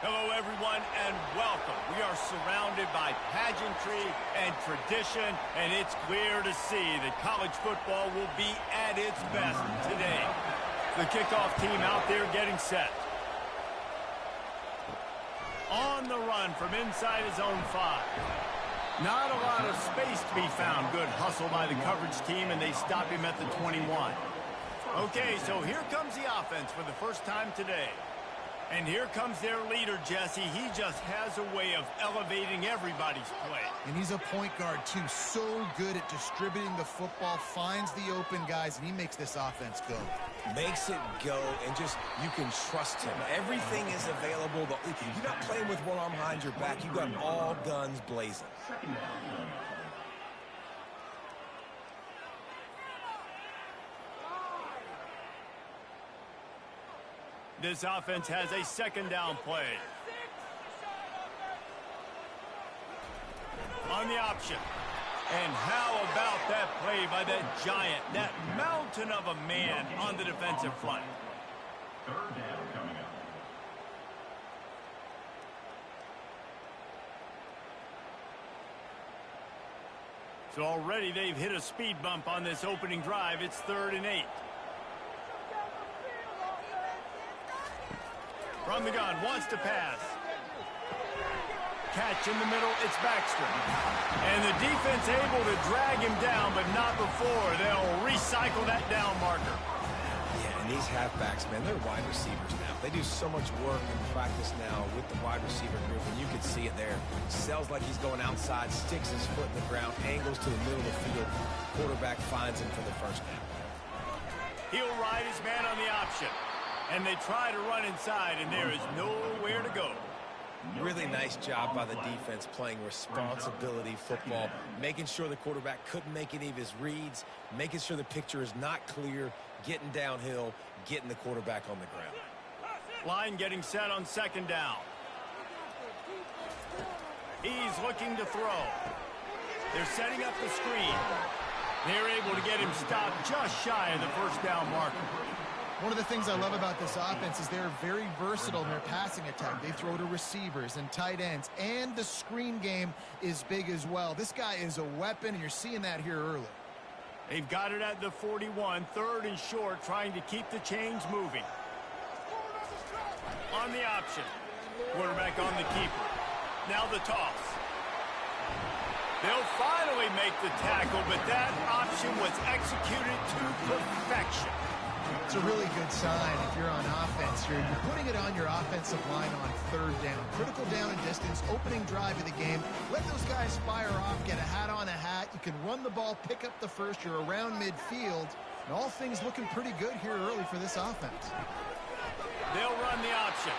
Hello, everyone, and welcome. We are surrounded by pageantry and tradition, and it's clear to see that college football will be at its best today. The kickoff team out there getting set. On the run from inside his own 5. Not a lot of space to be found. Good hustle by the coverage team, and they stop him at the 21. Okay, so here comes the offense for the first time today. And here comes their leader, Jesse. He just has a way of elevating everybody's play. And he's a point guard, too. So good at distributing the football, finds the open guys, and he makes this offense go. Makes it go, and just, you can trust him. Everything is available. You're not playing with one arm behind your back. You got all guns blazing. This offense has a second down play. On the option. And how about that play by that giant, that mountain of a man on the defensive front? Third down coming up. So already they've hit a speed bump on this opening drive. It's 3rd and 8. From the gun, wants to pass. Catch in the middle, it's Baxter. And the defense able to drag him down, but not before. They'll recycle that down marker. Yeah, and these halfbacks, man, they're wide receivers now. They do so much work in practice now with the wide receiver group, and you can see it there. Sells like he's going outside, sticks his foot in the ground, angles to the middle of the field. Quarterback finds him for the first down. He'll ride his man on the option. And they try to run inside, and there is nowhere to go. Really nice job by the defense playing responsibility football, making sure the quarterback couldn't make any of his reads, making sure the picture is not clear, getting downhill, getting the quarterback on the ground. Line getting set on second down. He's looking to throw. They're setting up the screen. They're able to get him stopped just shy of the first down marker. One of the things I love about this offense is they're very versatile in their passing attack. They throw to receivers and tight ends, and the screen game is big as well. This guy is a weapon, and you're seeing that here early. They've got it at the 41, 3rd and short, trying to keep the chains moving. On the option. Quarterback on the keeper. Now the toss. They'll finally make the tackle, but that option was executed to perfection. It's a really good sign if you're on offense here. You're putting it on your offensive line on 3rd down. Critical down and distance, opening drive of the game. Let those guys fire off, get a hat on a hat. You can run the ball, pick up the first. You're around midfield. And all things looking pretty good here early for this offense. They'll run the option.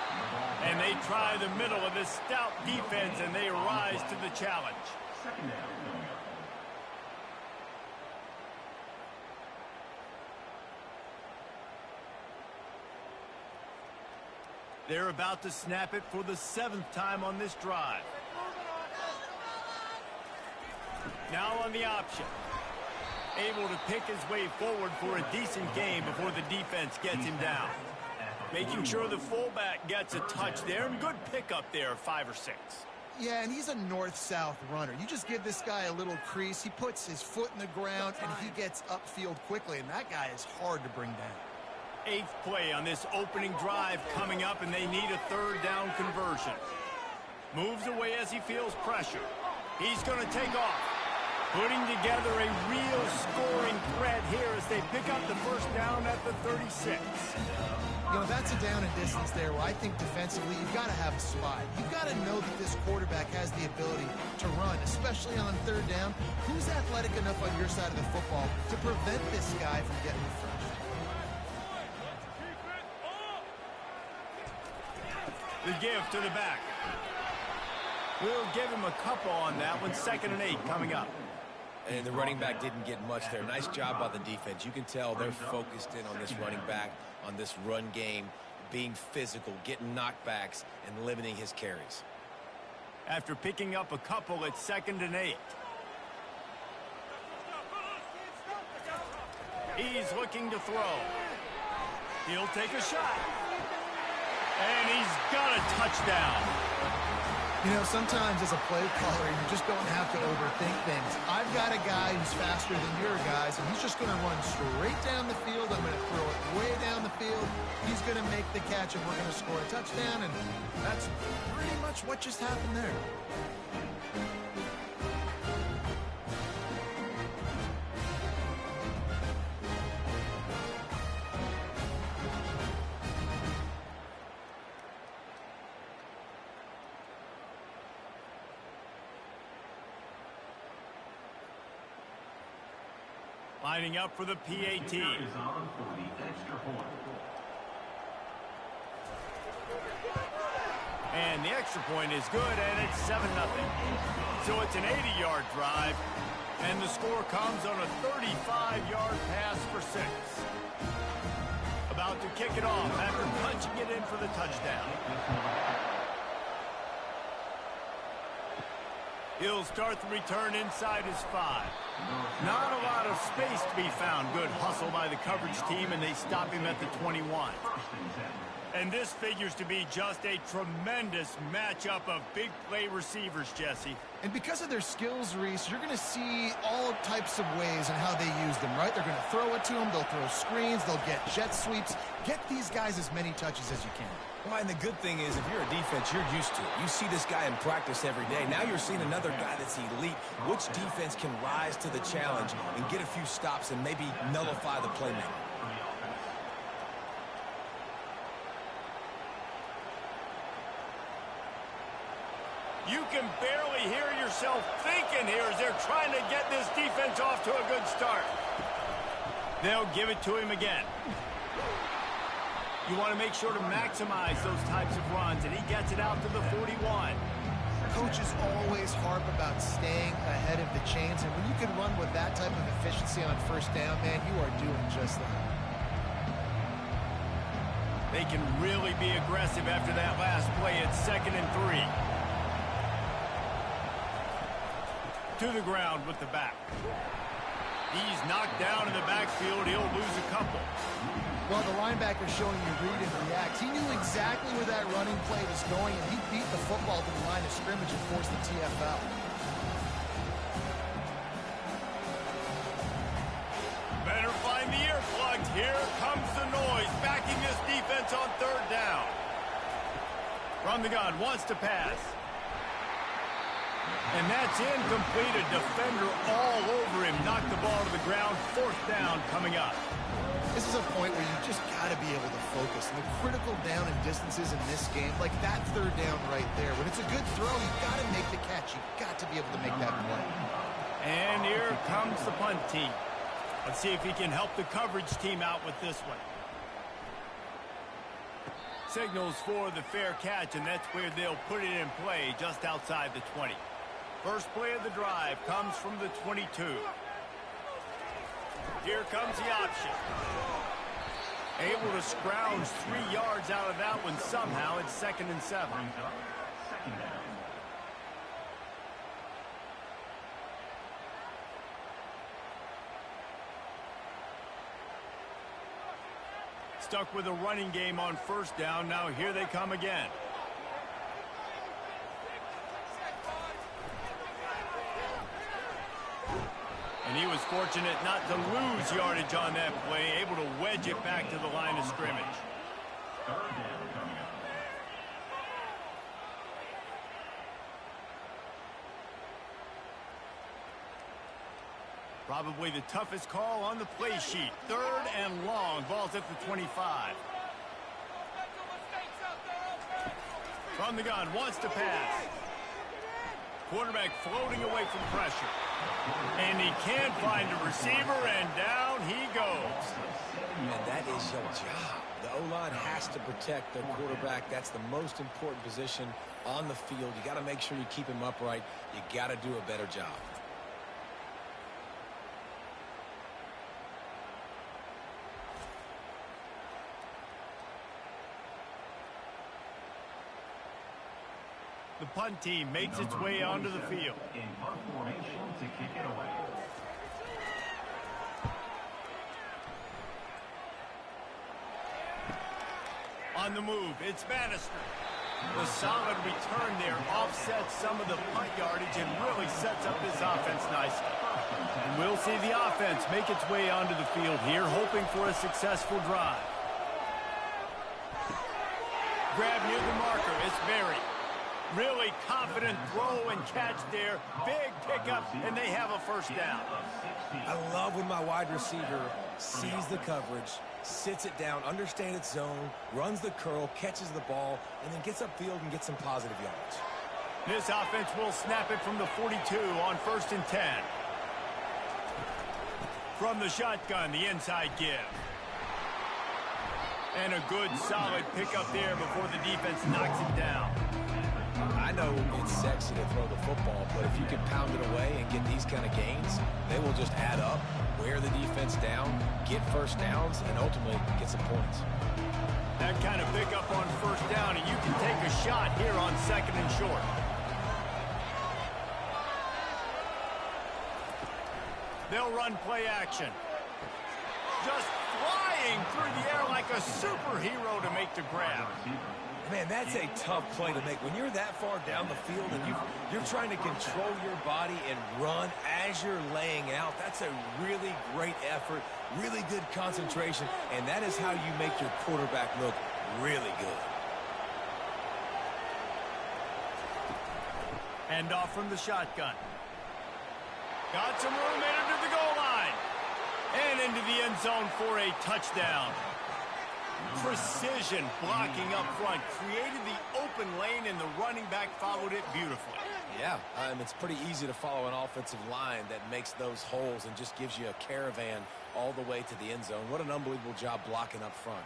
And they try the middle of this stout defense, and they rise to the challenge. Second down coming up. They're about to snap it for the 7th time on this drive. Now on the option. Able to pick his way forward for a decent game before the defense gets him down. Making sure the fullback gets a touch there, and good pickup there, 5 or 6. Yeah, and he's a north-south runner. You just give this guy a little crease. He puts his foot in the ground, and he gets upfield quickly, and that guy is hard to bring down. 8th play on this opening drive coming up, and they need a 3rd down conversion. Moves away as he feels pressure. He's going to take off. Putting together a real scoring threat here as they pick up the first down at the 36. You know, that's a down and distance there where I think defensively you've got to have a spy. You've got to know that this quarterback has the ability to run, especially on 3rd down. Who's athletic enough on your side of the football to prevent this guy from getting the first? The give to the back. We'll give him a couple on that one. 2nd and 8 coming up. And the running back didn't get much there. Nice job by the defense. You can tell they're focused in on this running back, on this run game, being physical, getting knockbacks, and limiting his carries. After picking up a couple, it's 2nd and 8. He's looking to throw. He'll take a shot. And he's got a touchdown. You know, sometimes as a play caller, you just don't have to overthink things. I've got a guy who's faster than your guys, and he's just going to run straight down the field. I'm going to throw it way down the field. He's going to make the catch, and we're going to score a touchdown, and that's pretty much what just happened there. Lining up for the PAT. Is on for the extra point. And the extra point is good, and it's 7-0. So it's an 80-yard drive, and the score comes on a 35-yard pass for 6. About to kick it off after punching it in for the touchdown. He'll start the return inside his 5. Not a lot of space to be found. Good hustle by the coverage team, and they stop him at the 21. And this figures to be just a tremendous matchup of big play receivers, Jesse. And because of their skills, Reese, you're going to see all types of ways in how they use them, right? They're going to throw it to them. They'll throw screens. They'll get jet sweeps. Get these guys as many touches as you can. Well, and the good thing is, if you're a defense, you're used to it. You see this guy in practice every day. Now you're seeing another guy that's elite. Which defense can rise to the challenge and get a few stops and maybe nullify the playmaker? You can barely hear yourself thinking here as they're trying to get this defense off to a good start. They'll give it to him again. You want to make sure to maximize those types of runs, and he gets it out to the 41. Coaches always harp about staying ahead of the chains, and when you can run with that type of efficiency on first down, man, you are doing just that. They can really be aggressive after that last play. It's 2nd and 3. To the ground with the back. He's knocked down in the backfield. He'll lose a couple. Well, the linebacker's showing you read and react. He knew exactly where that running play was going, and he beat the football to the line of scrimmage and forced the TFL. Better find the earplugs. Here comes the noise, backing this defense on 3rd down. From the gun, wants to pass. And that's incomplete. A defender all over him. Knocked the ball to the ground. 4th down coming up. This is a point where you just got to be able to focus. And the critical down and distances in this game, like that 3rd down right there, when it's a good throw, you've got to make the catch. You've got to be able to make that play. And here comes the punt team. Let's see if he can help the coverage team out with this one. Signals for the fair catch, and that's where they'll put it in play just outside the 20. First play of the drive comes from the 22. Here comes the option. Able to scrounge 3 yards out of that one somehow. It's 2nd and 7. Second down. Stuck with a running game on 1st down. Now here they come again. And he was fortunate not to lose yardage on that play, able to wedge it back to the line of scrimmage. 3rd down coming up. Probably the toughest call on the play sheet. 3rd and long. Ball's at the 25. From the gun, wants to pass. Quarterback floating away from pressure. And he can't find a receiver, and down he goes. And that is your job. The O-line has to protect their quarterback. That's the most important position on the field. You got to make sure you keep him upright. You got to do a better job. The punt team makes its way onto the field. In punt formation to kick it away. On the move, it's Bannister. The solid return there offsets some of the punt yardage and really sets up this offense nicely. And we'll see the offense make its way onto the field here, hoping for a successful drive. Grab near the marker, it's Berry. Really confident throw and catch there. Big pickup, and they have a first down. I love when my wide receiver sees the coverage, sits it down, understands its zone, runs the curl, catches the ball, and then gets upfield and gets some positive yards. This offense will snap it from the 42 on 1st and 10. From the shotgun, the inside give. And a good, solid pickup there before the defense knocks it down. I know it's sexy to throw the football, but if you can pound it away and get these kind of gains, they will just add up, wear the defense down, get first downs, and ultimately get some points. That kind of pickup on 1st down, and you can take a shot here on 2nd and short. They'll run play action. Just flying through the air like a superhero to make the grab. Man, that's a tough play to make. When you're that far down the field and you're trying to control your body and run as you're laying out, that's a really great effort, really good concentration, and that is how you make your quarterback look really good. Hand off from the shotgun. Got some room, made it to the goal line. And into the end zone for a touchdown. Precision blocking up front. Created the open lane, and the running back followed it beautifully. Yeah, it's pretty easy to follow an offensive line that makes those holes and just gives you a caravan all the way to the end zone. What an unbelievable job blocking up front.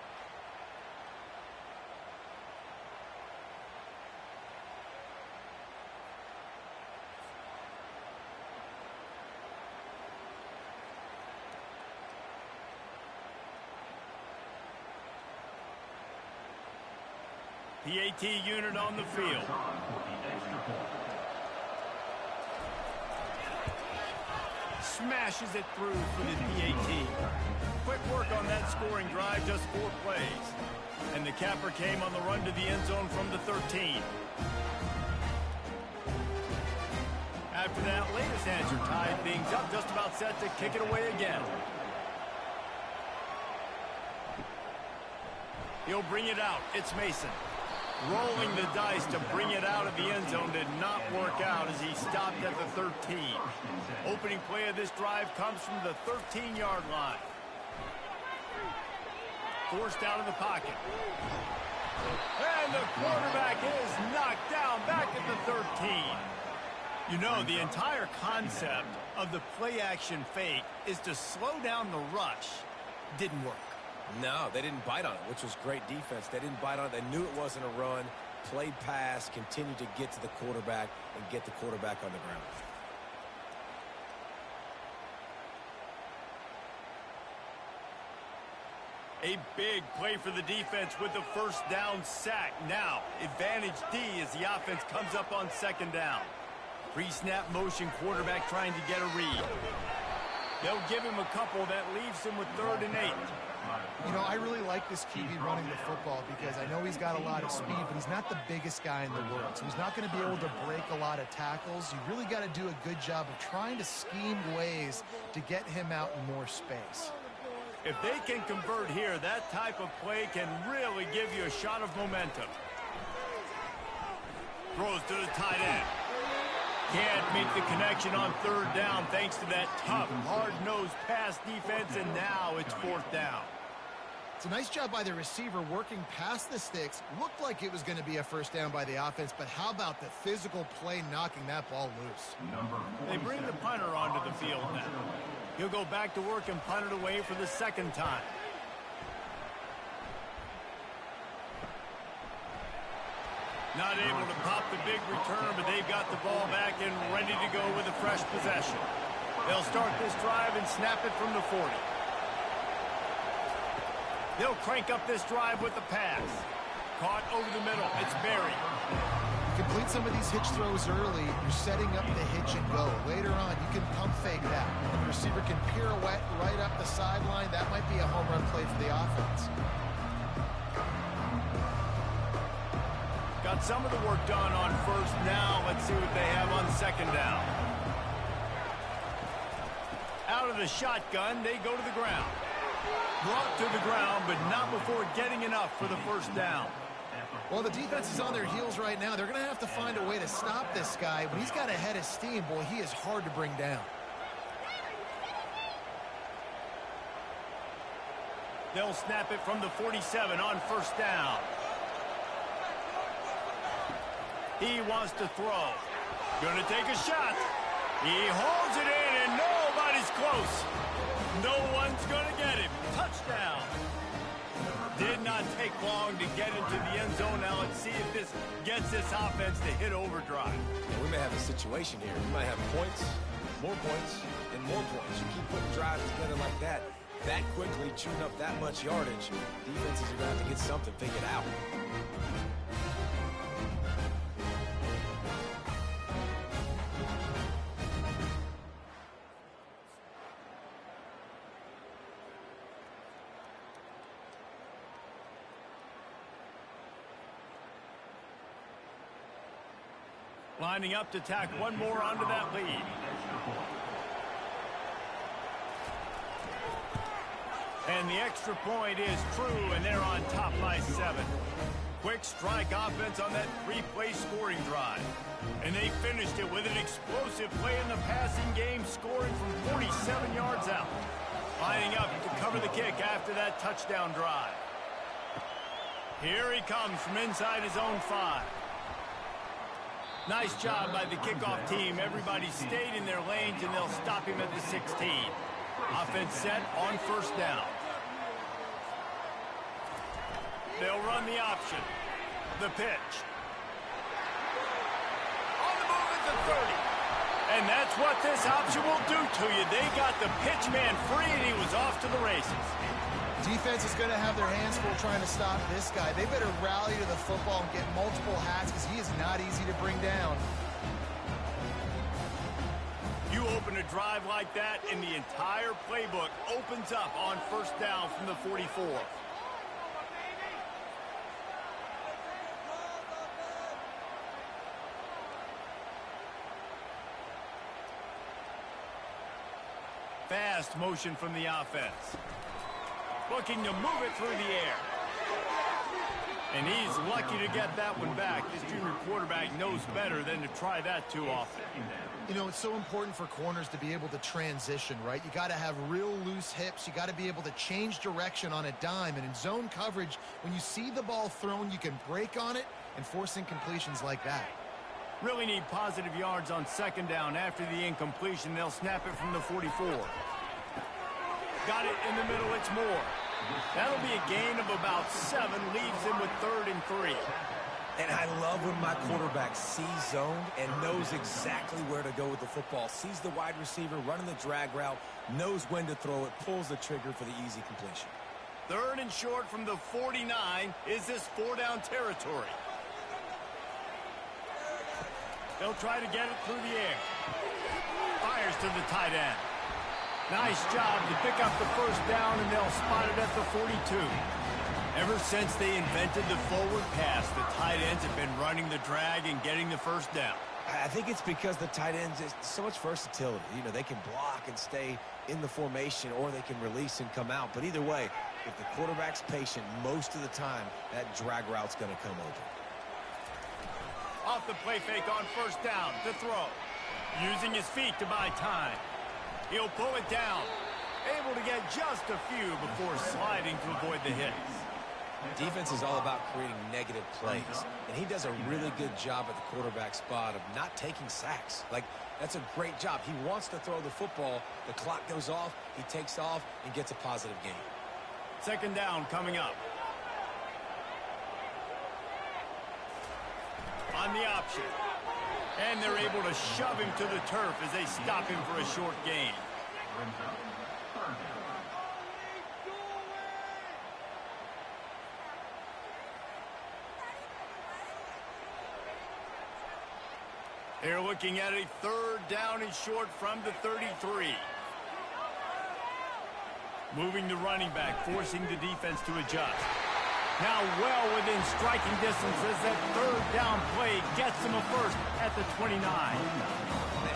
PAT unit on the field. Smashes it through for the PAT. Quick work on that scoring drive, just 4 plays. And the capper came on the run to the end zone from the 13. After that latest answer tied things up, just about set to kick it away again. He'll bring it out. It's Mason. Rolling the dice to bring it out of the end zone did not work out as he stopped at the 13. Opening play of this drive comes from the 13-yard line. Forced out of the pocket. And the quarterback is knocked down back at the 13. You know, the entire concept of the play-action fake is to slow down the rush. Didn't work. No, they didn't bite on it, which was great defense. They didn't bite on it. They knew it wasn't a run, played pass, continued to get to the quarterback and get the quarterback on the ground. A big play for the defense with the first down sack. Now, advantage D as the offense comes up on 2nd down. Pre-snap motion, quarterback trying to get a read. They'll give him a couple that leaves him with 3rd and 8. You know, I really like this QB running the football because I know he's got a lot of speed, but he's not the biggest guy in the world. So he's not going to be able to break a lot of tackles. You really got to do a good job of trying to scheme ways to get him out in more space. If they can convert here, that type of play can really give you a shot of momentum. Throws to the tight end. Can't make the connection on 3rd down thanks to that tough, hard-nosed pass defense, and now it's 4th down. It's a nice job by the receiver working past the sticks. Looked like it was going to be a first down by the offense, but how about the physical play knocking that ball loose? They bring the punter onto the field now. He'll go back to work and punt it away for the 2nd time. Not able to pop the big return, but they've got the ball back and ready to go with a fresh possession. They'll start this drive and snap it from the 40. They'll crank up this drive with the pass. Caught over the middle. It's Berry. Complete some of these hitch throws early. You're setting up the hitch and go. Later on, you can pump fake that. And the receiver can pirouette right up the sideline. That might be a home run play for the offense. Got some of the work done on first. Now let's see what they have on second down. Out of the shotgun, they go to the ground. Brought to the ground, but not before getting enough for the first down. Well, the defense is on their heels right now. They're going to have to find a way to stop this guy. When he's got a head of steam, boy, he is hard to bring down. They'll snap it from the 47 on first down. He wants to throw. Gonna take a shot. He holds it in, and nobody's close. No one's gonna get him. Touchdown. Did not take long to get into the end zone. Now let's see if this gets this offense to hit overdrive. Yeah, we may have a situation here. We might have points, and more points. You keep putting drives together like that quickly, chewing up that much yardage, defenses are going to have to get something figured out. Lining up to tack one more onto that lead. And the extra point is true, and they're on top by 7. Quick strike offense on that 3-play scoring drive. And they finished it with an explosive play in the passing game, scoring from 47 yards out. Lining up to cover the kick after that touchdown drive. Here he comes from inside his own 5. Nice job by the kickoff team. Everybody stayed in their lanes, and they'll stop him at the 16. Offense set on first down. They'll run the option. The pitch. On the move at the 30. And that's what this option will do to you. They got the pitch man free, and he was off to the races. Defense is going to have their hands full trying to stop this guy. They better rally to the football and get multiple hats because he is not easy to bring down. You open a drive like that, and the entire playbook opens up on first down from the 44. Fast motion from the offense. Looking to move it through the air. And he's lucky to get that one back. This junior quarterback knows better than to try that too often. You know, it's so important for corners to be able to transition, right? You got to have real loose hips. You got to be able to change direction on a dime. And in zone coverage, when you see the ball thrown, you can break on it and force incompletions like that. Really need positive yards on second down. After the incompletion, they'll snap it from the 44. Got it in the middle, it's more. That'll be a gain of about 7, leaves him with 3rd and 3. And I love when my quarterback sees zone and knows exactly where to go with the football. Sees the wide receiver running the drag route, knows when to throw it, pulls the trigger for the easy completion. 3rd and short from the 49. Is this 4-down territory? They'll try to get it through the air. Fires to the tight end. Nice job to pick up the first down, and they'll spot it at the 42. Ever since they invented the forward pass, the tight ends have been running the drag and getting the first down. I think it's because the tight ends is so much versatility. You know, they can block and stay in the formation, or they can release and come out. But either way, if the quarterback's patient most of the time, that drag route's going to come over. Off the play fake on first down to throw. Using his feet to buy time. He'll pull it down. Able to get just a few before sliding to avoid the hits. Defense is all about creating negative plays, and he does a really good job at the quarterback spot of not taking sacks. Like, that's a great job. He wants to throw the football. The clock goes off. He takes off and gets a positive gain. Second down coming up. On the option. And they're able to shove him to the turf as they stop him for a short gain. They're looking at a 3rd down and short from the 33. Moving the running back, forcing the defense to adjust. Now well within striking distance as that third down play gets him a first at the 29.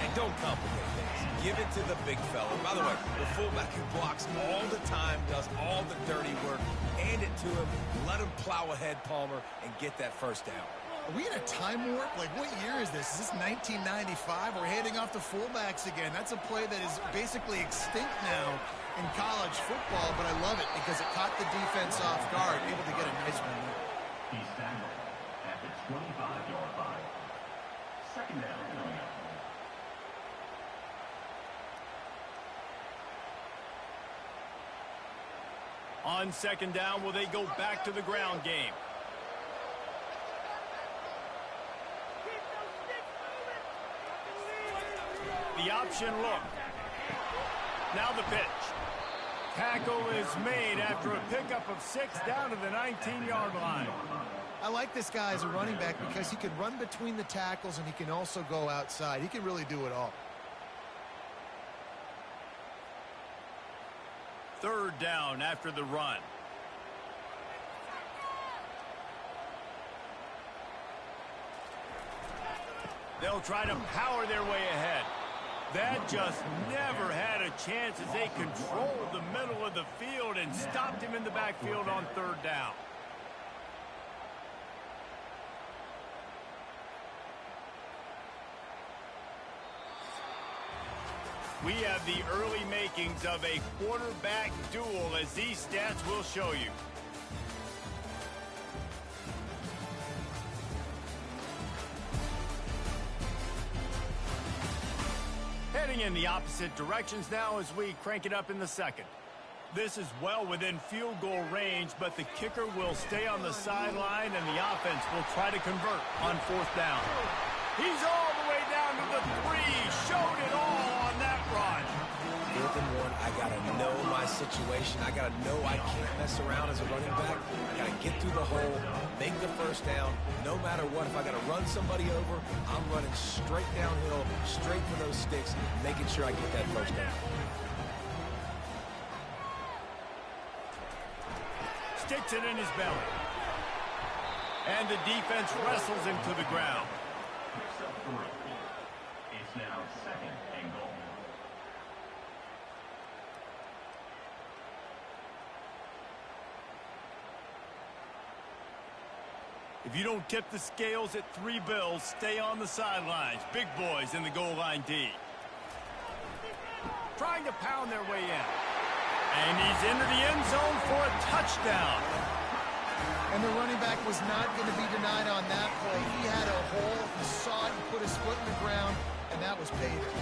And don't complicate things. Give it to the big fella. By the way, the fullback who blocks all the time, does all the dirty work. Hand it to him. Let him plow ahead, Palmer, and get that first down. Are we in a time warp? Like, what year is this? Is this 1995? We're handing off to fullbacks again. That's a play that is basically extinct now in college football, but I love it because it caught the defense off guard, able to get a nice one there. He's tackled at the 25-yard line. Second down coming up. On second down, will they go back to the ground game? The option look. Now the pitch. Tackle is made after a pickup of 6 down to the 19-yard line. I like this guy as a running back because he can run between the tackles and he can also go outside. He can really do it all. Third down after the run. They'll try to power their way ahead. That just never had a chance as they controlled the middle of the field and stopped him in the backfield on third down. We have the early makings of a quarterback duel, as these stats will show you. Heading in the opposite directions now as we crank it up in the second. This is well within field goal range, but the kicker will stay on the sideline and the offense will try to convert on fourth down. He's all the way down to the 3. Showed it all on that run. 4th and 1, I got to know my situation. I got to know I can't mess around as a running back. I got to get through the hole, make the first down. No matter what, if I got to run somebody over, I'm running straight downhill, straight for those sticks, making sure I get that first down. Sticks it in his belly. And the defense wrestles him to the ground. Picks up 3. It's now second and goal. If you don't tip the scales at 3 bills, stay on the sidelines. Big boys in the goal line D. Trying to pound their way in. And he's into the end zone for a touchdown. And the running back was not going to be denied on that play. He had a hole, he saw it, he put his foot in the ground, and that was pay dirt.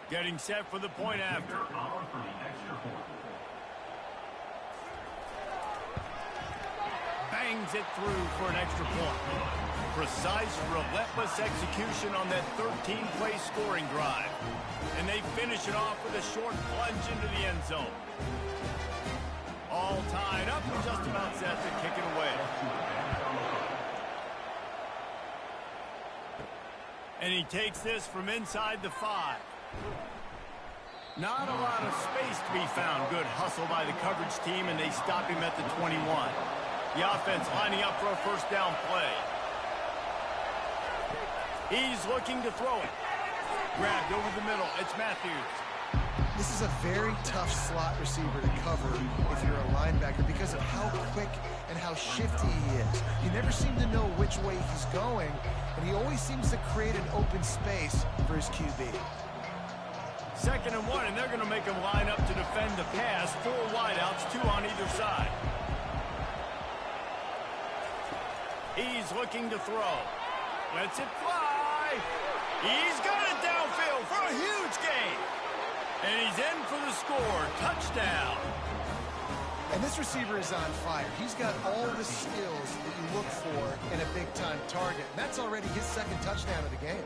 Getting set for the point after. Valor for the extra point. Bangs it through for an extra point. Precise, relentless execution on that 13-play scoring drive. And they finish it off with a short plunge into the end zone. All tied up and just about set to kick it away. And he takes this from inside the 5. Not a lot of space to be found. Good hustle by the coverage team, and they stop him at the 21. The offense lining up for a first down play. He's looking to throw it. Grabbed over the middle. It's Matthews. This is a very tough slot receiver to cover if you're a linebacker because of how quick and how shifty he is. You never seem to know which way he's going, and he always seems to create an open space for his QB. 2nd and 1, and they're going to make him line up to defend the pass. 4 wideouts, 2 on either side. He's looking to throw. Lets it fly. He's got it downfield for a huge gain. And he's in for the score. Touchdown. And this receiver is on fire. He's got all the skills that you look for in a big-time target. And that's already his 2nd touchdown of the game.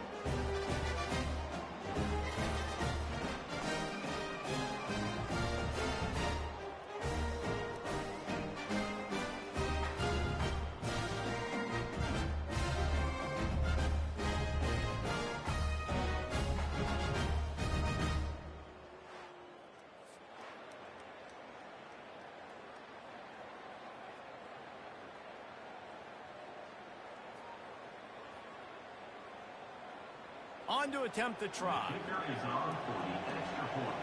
On to attempt the try. Kicker is on for the extra point.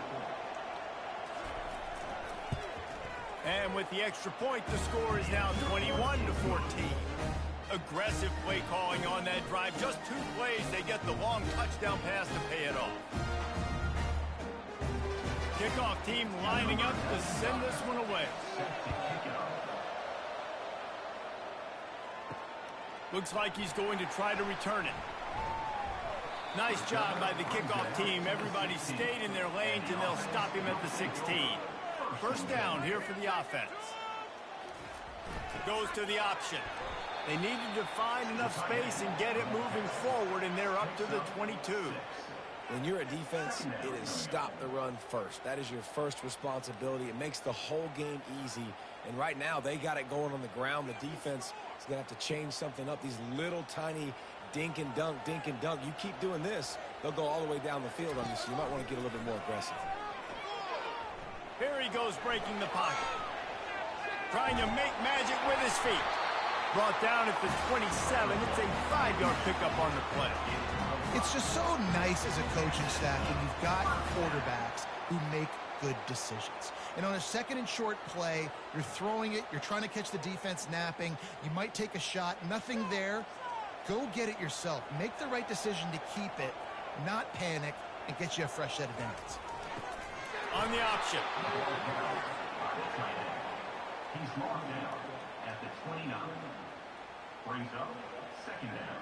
And with the extra point, the score is now 21-14. Aggressive play calling on that drive. Just 2 plays, they get the long touchdown pass to pay it off. Kickoff team lining up to send this one away. Looks like he's going to try to return it. Nice job by the kickoff team. Everybody stayed in their lanes, and they'll stop him at the 16. First down here for the offense. Goes to the option. They needed to find enough space and get it moving forward, and they're up to the 22. When you're a defense, it is stop the run first. That is your first responsibility. It makes the whole game easy. And right now, they got it going on the ground. The defense is going to have to change something up. These little tiny dink and dunk, dink and dunk. You keep doing this, they'll go all the way down the field on you, so you might want to get a little bit more aggressive. Here he goes breaking the pocket. Trying to make magic with his feet. Brought down at the 27. It's a 5-yard pickup on the play. It's just so nice as a coaching staff when you've got quarterbacks who make good decisions. And on a second and short play, you're throwing it, you're trying to catch the defense napping, you might take a shot, nothing there. Go get it yourself. Make the right decision to keep it, not panic, and get you a fresh set of downs. On the option. He's marked down at the 29. Brings up second down.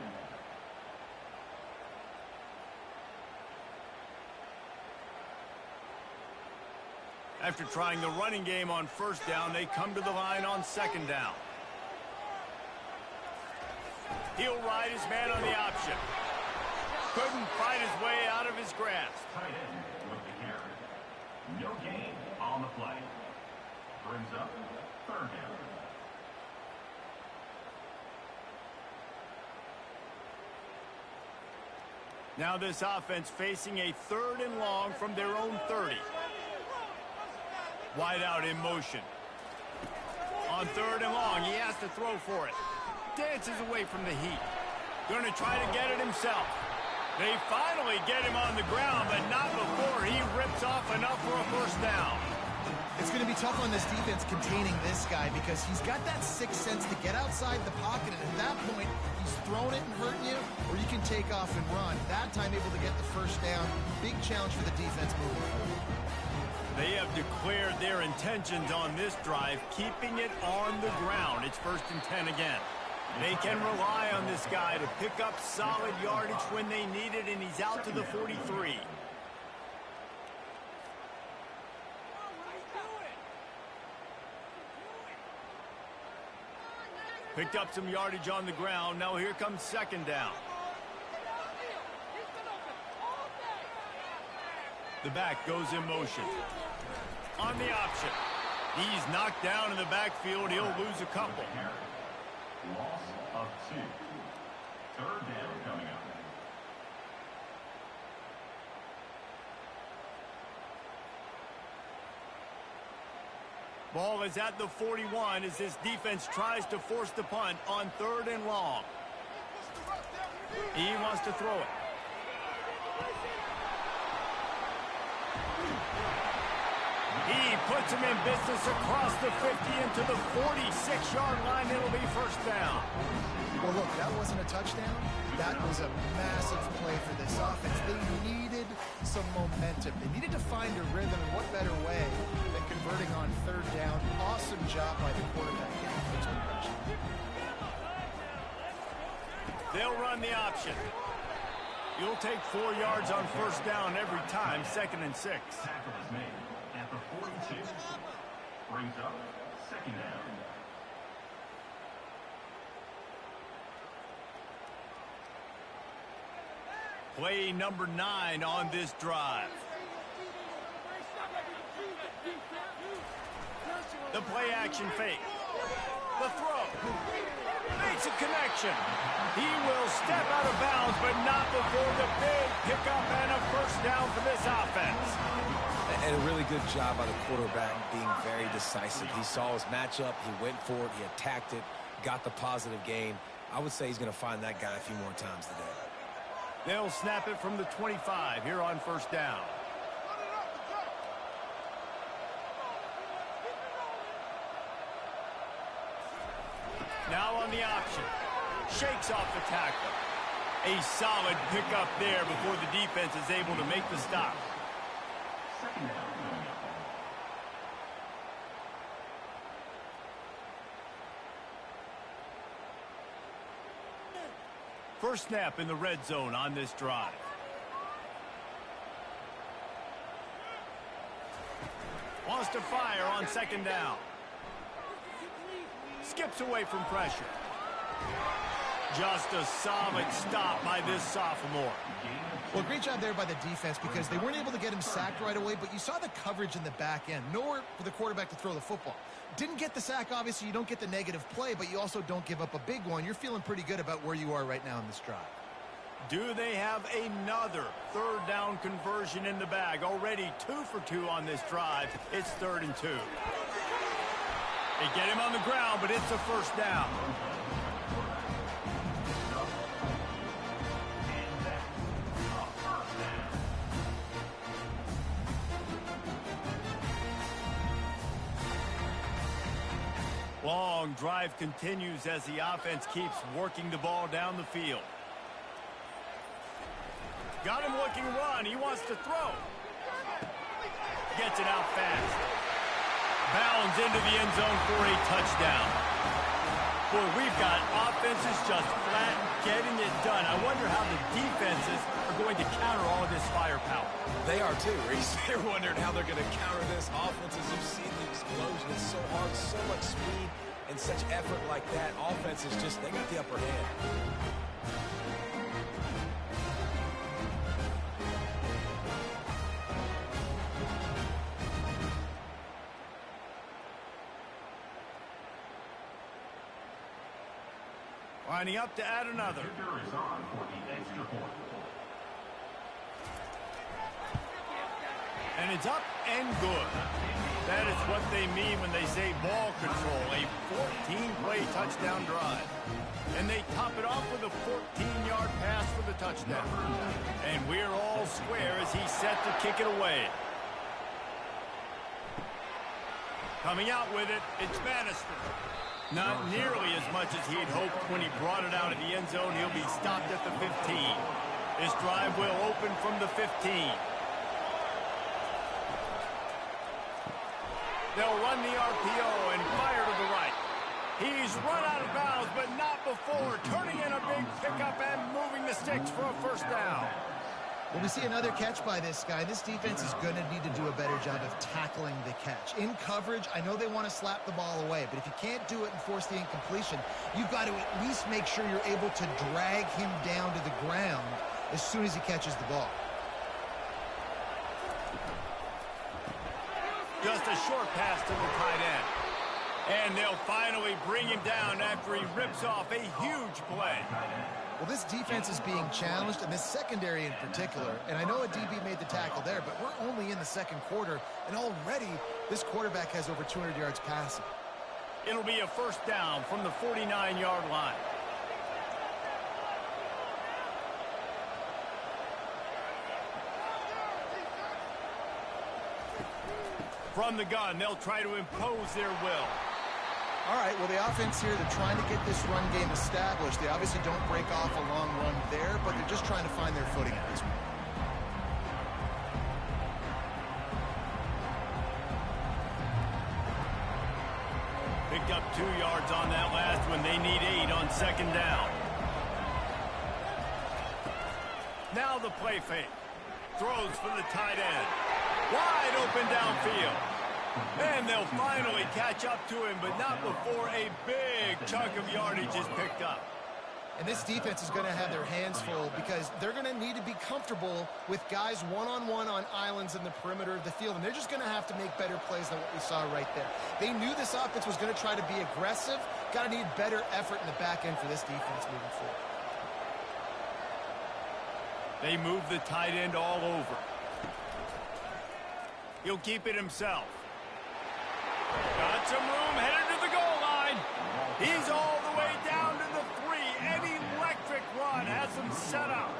After trying the running game on first down, they come to the line on second down. He'll ride his man on the option. Couldn't fight his way out of his grasp. Tight end with the carry. No gain on the play. Brings up third down. Now this offense facing a 3rd and long from their own 30. Wide out in motion. On 3rd and long, he has to throw for it. Dances away from the heat. Going to try to get it himself. They finally get him on the ground, but not before he rips off enough for a first down. It's going to be tough on this defense containing this guy because he's got that sixth sense to get outside the pocket, and at that point, he's throwing it and hurting you, or you can take off and run. That time able to get the first down. Big challenge for the defense moving forward. They have declared their intentions on this drive, keeping it on the ground. It's 1st and 10 again. They can rely on this guy to pick up solid yardage when they need it, and he's out to the 43. Picked up some yardage on the ground. Now here comes second down. The back goes in motion. On the option. He's knocked down in the backfield. He'll lose a couple. Loss of 2. Third down coming up. Ball is at the 41 as this defense tries to force the punt on 3rd and long. He wants to throw it. He puts him in business across the 50 into the 46-yard line. It'll be first down. Well, look, that wasn't a touchdown. That was a massive play for this offense. They needed some momentum. They needed to find a rhythm, and what better way than converting on 3rd down. Awesome job by the quarterback getting first impression. They'll run the option. You'll take 4 yards on first down every time, 2nd and 6. Tackle is made at the 42. Brings up second down. Play number 9 on this drive. The play action fake. The throw. Makes a connection. He will step out of bounds, but not before the big pickup and a first down for this offense. And a really good job by the quarterback being very decisive. He saw his matchup. He went for it. He attacked it. Got the positive gain. I would say he's going to find that guy a few more times today. They'll snap it from the 25 here on first down. Now on the option. Shakes off the tackle. A solid pickup there before the defense is able to make the stop. Second down. First snap in the red zone on this drive. Wants to fire on second down. Skips away from pressure. Just a solid stop by this sophomore. Well, great job there by the defense because they weren't able to get him sacked right away, but you saw the coverage in the back end. Nowhere for the quarterback to throw the football. Didn't get the sack, obviously. You don't get the negative play, but you also don't give up a big one. You're feeling pretty good about where you are right now in this drive. Do they have another third down conversion in the bag? Already 2 for 2 on this drive. It's 3rd and 2. They get him on the ground, but it's a first down. Long drive continues as the offense keeps working the ball down the field. Got him looking run. He wants to throw. Gets it out fast. Bounds into the end zone for a touchdown. Boy, we've got offenses just flat getting it done. I wonder how the defenses are going to counter all of this firepower. They are too, Reese. They're wondering how they're going to counter this. Offenses, you've seen the explosion. It's so hard, so much speed, and such effort like that. Offenses just, they got the upper hand. Lining up to add another. Kicker is on for the extra point. And it's up and good. That is what they mean when they say ball control. A 14-play touchdown drive. And they top it off with a 14-yard pass for the touchdown. And we're all square as he's set to kick it away. Coming out with it, it's Bannister. Not nearly as much as he'd hoped when he brought it out of the end zone. He'll be stopped at the 15. This drive will open from the 15. They'll run the RPO and fire to the right. He's run out of bounds, but not before turning in a big pickup and moving the sticks for a first down. Well, we see another catch by this guy. This defense is going to need to do a better job of tackling the catch. In coverage, I know they want to slap the ball away, but if you can't do it and force the incompletion, you've got to at least make sure you're able to drag him down to the ground as soon as he catches the ball. Just a short pass to the tight end. And they'll finally bring him down after he rips off a huge play. Well, this defense is being challenged, and this secondary in particular. And I know a DB made the tackle there, but we're only in the second quarter, and already this quarterback has over 200 yards passing. It'll be a first down from the 49-yard line. From the gun, they'll try to impose their will. All right, well, the offense here, they're trying to get this run game established. They obviously don't break off a long run there, but they're just trying to find their footing at this point. Picked up 2 yards on that last one. They need 8 on second down. Now the play fake. Throws for the tight end. Wide open downfield. And they'll finally catch up to him, but not before a big chunk of yardage is picked up. And this defense is going to have their hands full because they're going to need to be comfortable with guys one-on-one on islands in the perimeter of the field. And they're just going to have to make better plays than what we saw right there. They knew this offense was going to try to be aggressive. Got to need better effort in the back end for this defense moving forward. They move the tight end all over. He'll keep it himself. Got some room, headed to the goal line. He's all the way down to the 3. An electric run has him set up.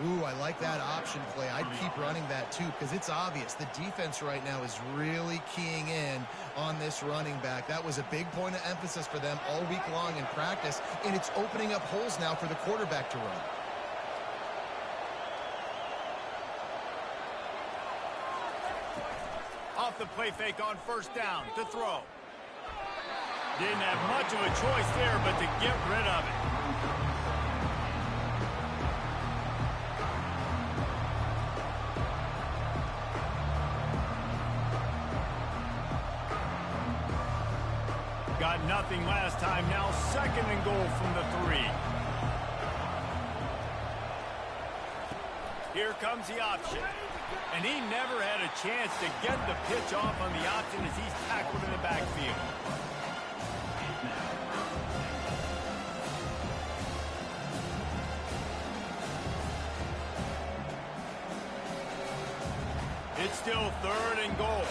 Ooh, I like that option play. I'd keep running that too because it's obvious the defense right now is really keying in on this running back. That was a big point of emphasis for them all week long in practice, and it's opening up holes now for the quarterback to run. Off the play fake on first down to throw. Didn't have much of a choice there but to get rid of it. Got nothing last time. Now 2nd and goal from the 3. Here comes the option. And he never had a chance to get the pitch off on the option as he's tackled in the backfield. It's still 3rd and goal.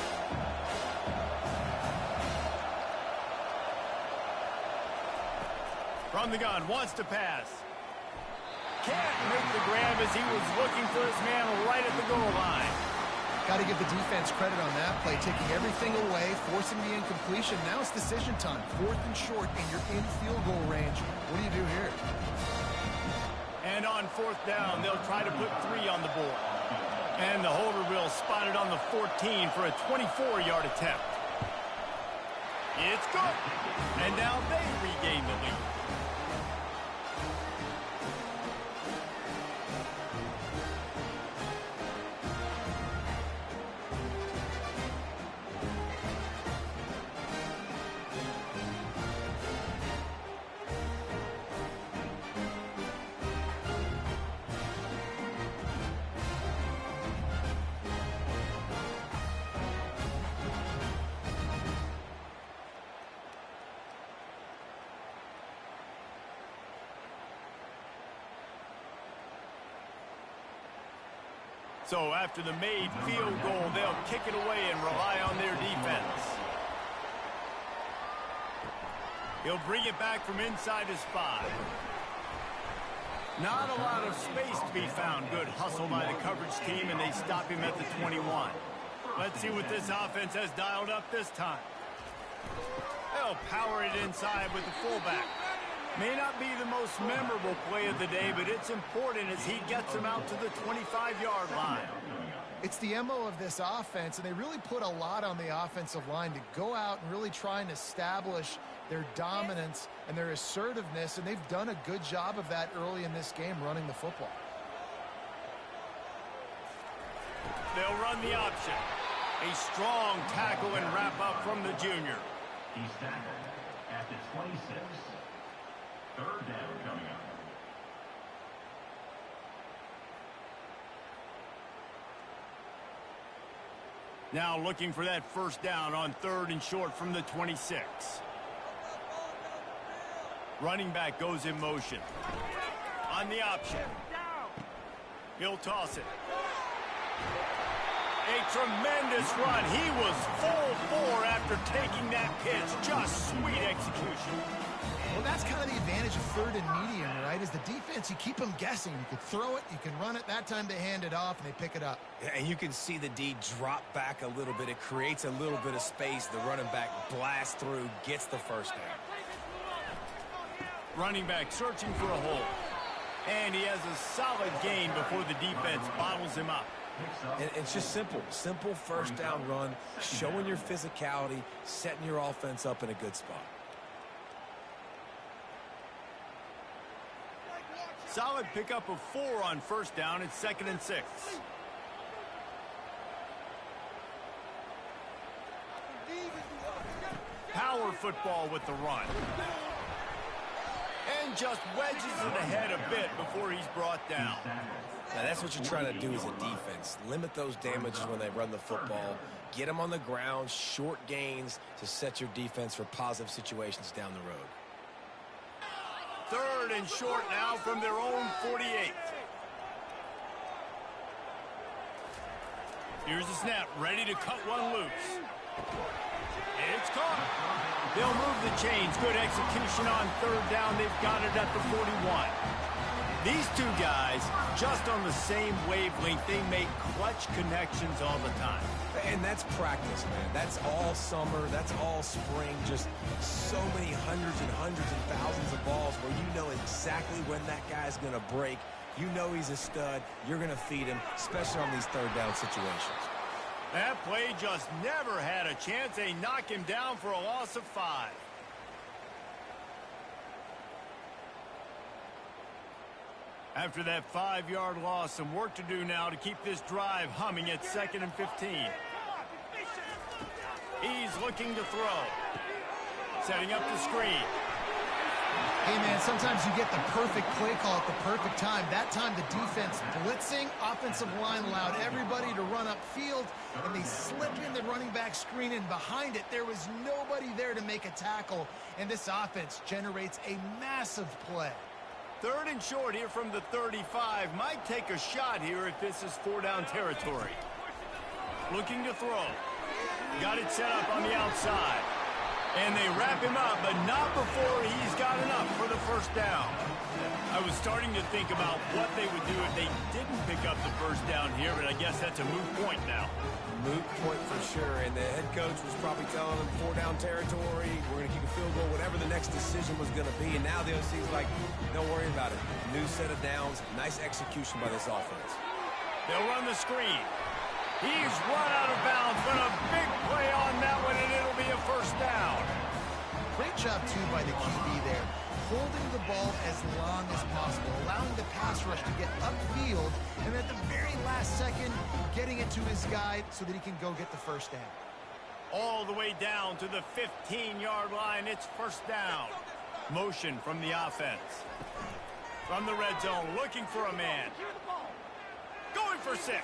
From the gun, wants to pass. Can't make the grab as he was looking for his man right at the goal line. Got to give the defense credit on that play, taking everything away, forcing the incompletion. Now it's decision time. 4th and short, and you're in field goal range. What do you do here? And on 4th down, they'll try to put 3 on the board. And the holder will spot it on the 14 for a 24-yard attempt. It's good. And now they regain the lead. So after the made field goal, they'll kick it away and rely on their defense. He'll bring it back from inside his 5. Not a lot of space to be found. Good hustle by the coverage team, and they stop him at the 21. Let's see what this offense has dialed up this time. They'll power it inside with the fullback. May not be the most memorable play of the day, but it's important as he gets him out to the 25-yard line. It's the MO of this offense, and they really put a lot on the offensive line to go out and really try and establish their dominance and their assertiveness, and they've done a good job of that early in this game running the football. They'll run the option. A strong tackle and wrap up from the junior. He's tackled at the 26. 3rd down coming up. Now looking for that 1st down on 3rd and short from the 26. Running back goes in motion. On the option. He'll toss it. A tremendous run. He was full 4 after taking that pitch. Just sweet execution. Well, that's kind of the advantage of 3rd and medium, right? Is the defense, you keep them guessing. You can throw it, you can run it. That time they hand it off and they pick it up. Yeah, and you can see the D drop back a little bit. It creates a little bit of space. The running back blasts through, gets the 1st down. Running back searching for a hole. And he has a solid gain before the defense bottles him up. And it's just simple. Simple 1st down run, showing your physicality, setting your offense up in a good spot. Solid pickup of 4 on 1st down. It's 2nd and 6. Power football with the run. And just wedges it ahead a bit before he's brought down. Now that's what you're trying to do as a defense. Limit those damages when they run the football. Get them on the ground, short gains to set your defense for positive situations down the road. 3rd and short now from their own 48. Here's the snap, ready to cut one loose. It's caught. They'll move the chains. Good execution on 3rd down. They've got it at the 41. These two guys, just on the same wavelength, they make clutch connections all the time. And that's practice, man. That's all summer. That's all spring. Just so many hundreds and thousands of balls where you know exactly when that guy's going to break. You know he's a stud. You're going to feed him, especially on these third down situations. That play just never had a chance. They knock him down for a loss of 5. After that 5-yard loss, some work to do now to keep this drive humming at 2nd and 15. He's looking to throw. Setting up the screen. Hey, man, sometimes you get the perfect play call at the perfect time. That time the defense blitzing, offensive line allowed everybody to run upfield, and they slip in the running back screen, and behind it there was nobody there to make a tackle, and this offense generates a massive play. 3rd and short here from the 35. Might take a shot here if this is 4-down territory. Looking to throw. Got it set up on the outside. And they wrap him up, but not before he's got enough for the 1st down. I was starting to think about what they would do if they didn't pick up the 1st down here, but I guess that's a moot point now. Moot point for sure, and the head coach was probably telling them 4-down territory, we're going to keep a field goal, whatever the next decision was going to be, and now the OC's like, don't worry about it. New set of downs, nice execution by this offense. They'll run the screen. He's run out of bounds, but a big play on that one, and it'll be a 1st down. Great job, too, by the QB there, holding the ball as long as possible, allowing the pass rush to get upfield, and at the very last second, getting it to his guy so that he can go get the 1st down. All the way down to the 15-yard line. It's 1st down. Motion from the offense. From the red zone, looking for a man. Going for 6.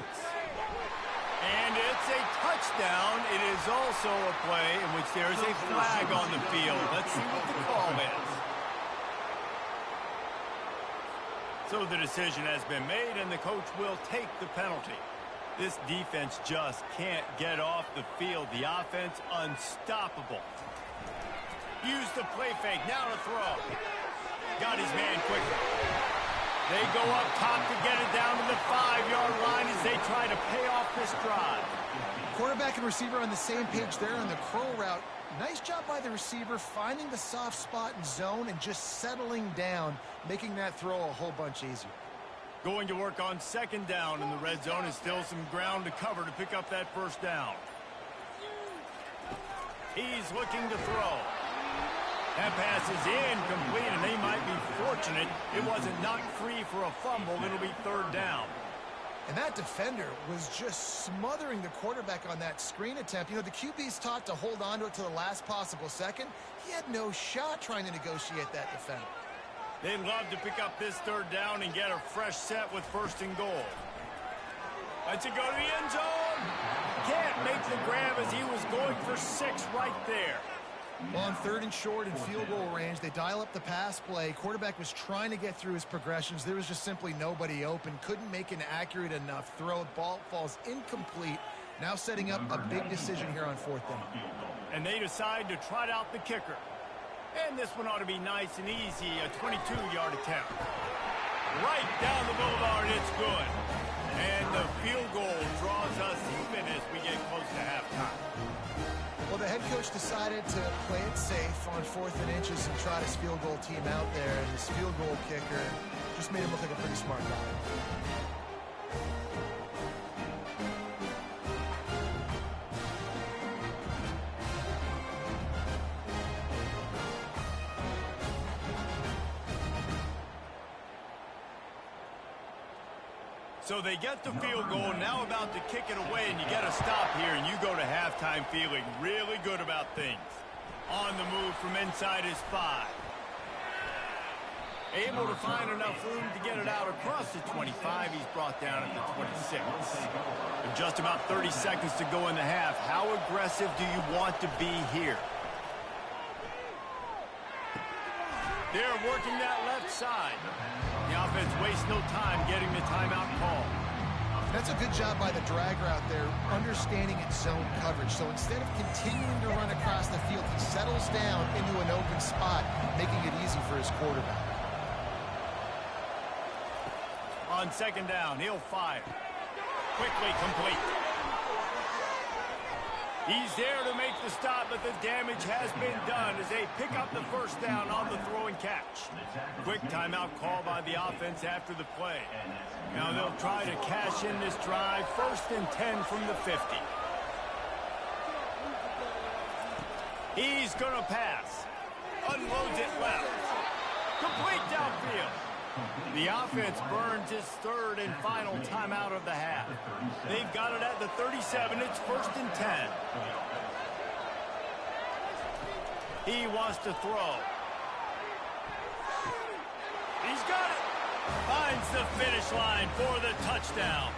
And it's a touchdown. It is also a play in which there is a flag on the field. Let's see what the call is. So the decision has been made, and the coach will take the penalty. This defense just can't get off the field. The offense unstoppable. Use the play fake. Now to throw. Got his man quickly. They go up top to get it down to the 5-yard line as they try to pay off this drive. Quarterback and receiver on the same page there on the curl route. Nice job by the receiver finding the soft spot in zone and just settling down, making that throw a whole bunch easier. Going to work on 2nd down in the red zone, is still some ground to cover to pick up that 1st down. He's looking to throw. That pass is incomplete, and they might be fortunate it wasn't knocked free for a fumble. It'll be 3rd down. And that defender was just smothering the quarterback on that screen attempt. You know, the QB's taught to hold on to it to the last possible second. He had no shot trying to negotiate that defender. They'd love to pick up this 3rd down and get a fresh set with 1st and goal. Let's it go to the end zone. Can't make the grab as he was going for 6 right there. Well, on 3rd and short and field goal range, they dial up the pass play. Quarterback was trying to get through his progressions. There was just simply nobody open. Couldn't make an accurate enough throw. Ball falls incomplete. Now setting up a big decision here on 4th down. And they decide to trot out the kicker. And this one ought to be nice and easy, a 22-yard attempt. Right down the boulevard, it's good. And the field goal draws us even as we get close to halftime. Well, the head coach decided to play it safe on 4th and inches and trot his field goal team out there, and his field goal kicker just made him look like a pretty smart guy. So they get the field goal, now about to kick it away, and you get a stop here, and you go to halftime feeling really good about things. On the move from inside his 5. Able to find enough room to get it out across the 25. He's brought down at the 26. With just about 30 seconds to go in the half, how aggressive do you want to be here? They're working that left side. The offense wastes no time getting the timeout call. That's a good job by the drag route there, understanding its zone coverage. So instead of continuing to run across the field, he settles down into an open spot, making it easy for his quarterback. On second down, he'll fire. Quickly complete. He's there to make the stop, but the damage has been done as they pick up the first down on the throw and catch. Quick timeout call by the offense after the play. Now they'll try to cash in this drive. 1st and 10 from the 50. He's going to pass. Unloads it left. Complete downfield. The offense burns its 3rd and final timeout of the half. They've got it at the 37. It's 1st and 10. He wants to throw. He's got it. Finds the finish line for the touchdown.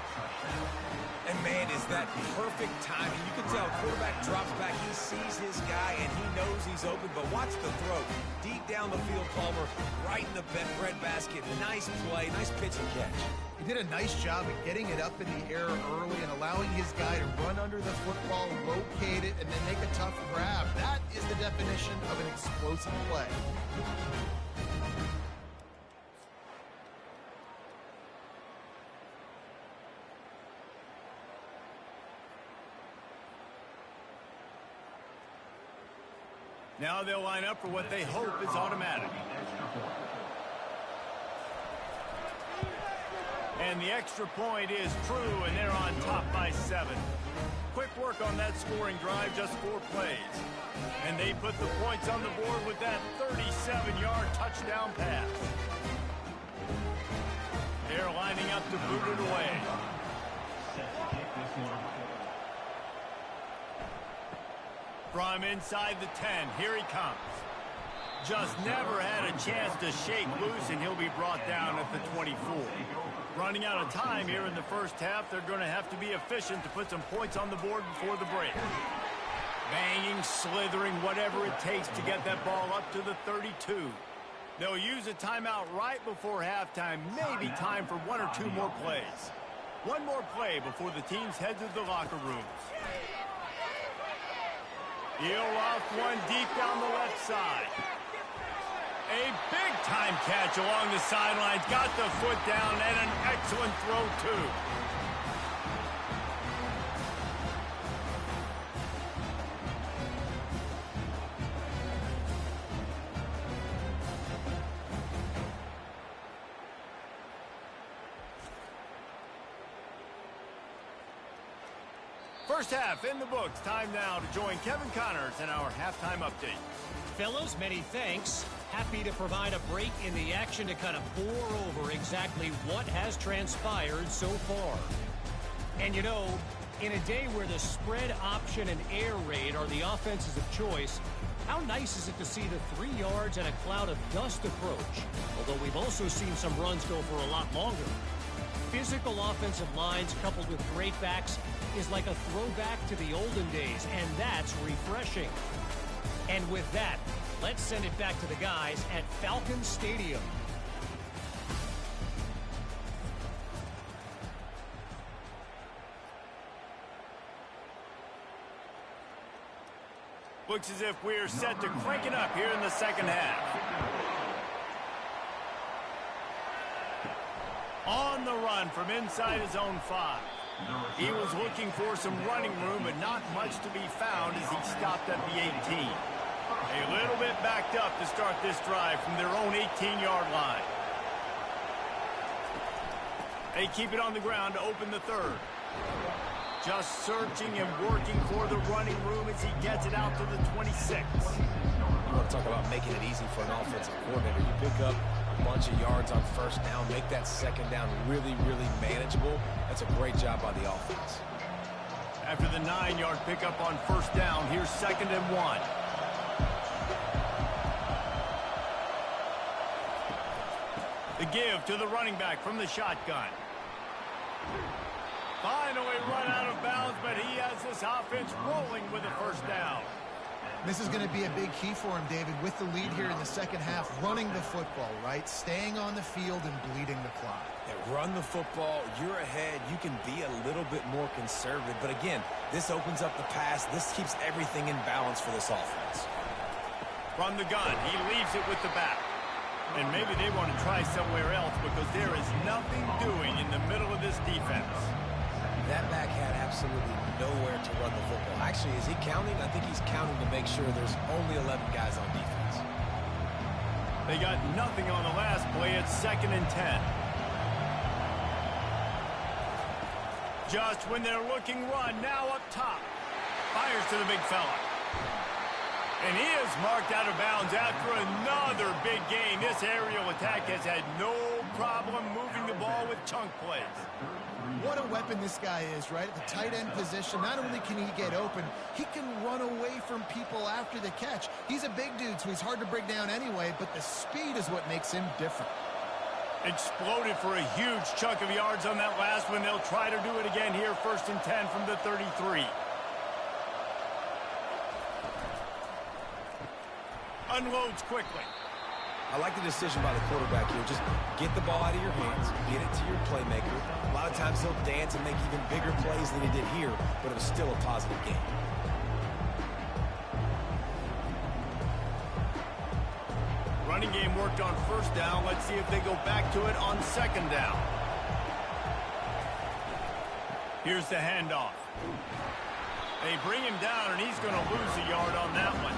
And, man, is that perfect timing. You can tell quarterback drops back. He sees his guy, and he knows he's open. But watch the throw. Deep down the field, Palmer, right in the breadbasket. Nice play, nice pitch and catch. He did a nice job of getting it up in the air early and allowing his guy to run under the football, locate it, and then make a tough grab. That is the definition of an explosive play. Now they'll line up for what they hope is automatic. And the extra point is true, and they're on top by 7. Quick work on that scoring drive, just 4 plays. And they put the points on the board with that 37-yard touchdown pass. They're lining up to boot it away. From inside the 10, here he comes. Just never had a chance to shake loose, and he'll be brought down at the 24. Running out of time here in the first half, they're going to have to be efficient to put some points on the board before the break. Banging, slithering, whatever it takes to get that ball up to the 32. They'll use a timeout right before halftime, maybe time for 1 or 2 more plays. One more play before the teams head to the locker rooms. He'll off one deep down the left side. A big-time catch along the sidelines. Got the foot down and an excellent throw, too. First half in the books. Time now to join Kevin Connors in our halftime update. Fellas, many thanks. Happy to provide a break in the action to kind of pour over exactly what has transpired so far. And you know, in a day where the spread option and air raid are the offenses of choice, how nice is it to see the 3 yards and a cloud of dust approach? Although we've also seen some runs go for a lot longer. Physical offensive lines coupled with great backs is like a throwback to the olden days, and that's refreshing. And with that, let's send it back to the guys at Falcon Stadium. Looks as if we're set to crank it up here in the second half. On the run from inside his own 5. He was looking for some running room, but not much to be found as he stopped at the 18. A little bit backed up to start this drive from their own 18-yard line. They keep it on the ground to open the 3rd. Just searching and working for the running room as he gets it out to the 26. You want to talk about making it easy for an offensive coordinator. You pick up a bunch of yards on first down, make that second down really, really manageable. That's a great job by the offense. After the 9-yard pickup on first down, here's 2nd and 1. The give to the running back from the shotgun. Finally run out of bounds, but he has this offense rolling with a first down. This is going to be a big key for him, David, with the lead here in the second half, running the football, right? Staying on the field and bleeding the clock. Yeah, run the football. You're ahead. You can be a little bit more conservative. But again, this opens up the pass. This keeps everything in balance for this offense. From the gun, he leaves it with the back. And maybe they want to try somewhere else because there is nothing doing in the middle of this defense. That back had absolutely nowhere to run the football. Actually, is he counting? I think he's counting to make sure there's only 11 guys on defense. They got nothing on the last play. It's 2nd and 10. Just when they're looking run, now up top. Fires to the big fella. And he is marked out of bounds after another big gain. This aerial attack has had no problem moving the ball with chunk plays. What a weapon this guy is, right? At the tight end position, not only can he get open, he can run away from people after the catch. He's a big dude, so he's hard to break down anyway, but the speed is what makes him different. Exploded for a huge chunk of yards on that last one. They'll try to do it again here, 1st and 10 from the 33. Unloads quickly. I like the decision by the quarterback here. Just get the ball out of your hands, get it to your playmaker. A lot of times he'll dance and make even bigger plays than he did here, but it was still a positive game. Running game worked on 1st down. Let's see if they go back to it on 2nd down. Here's the handoff. They bring him down, and he's going to lose a yard on that one.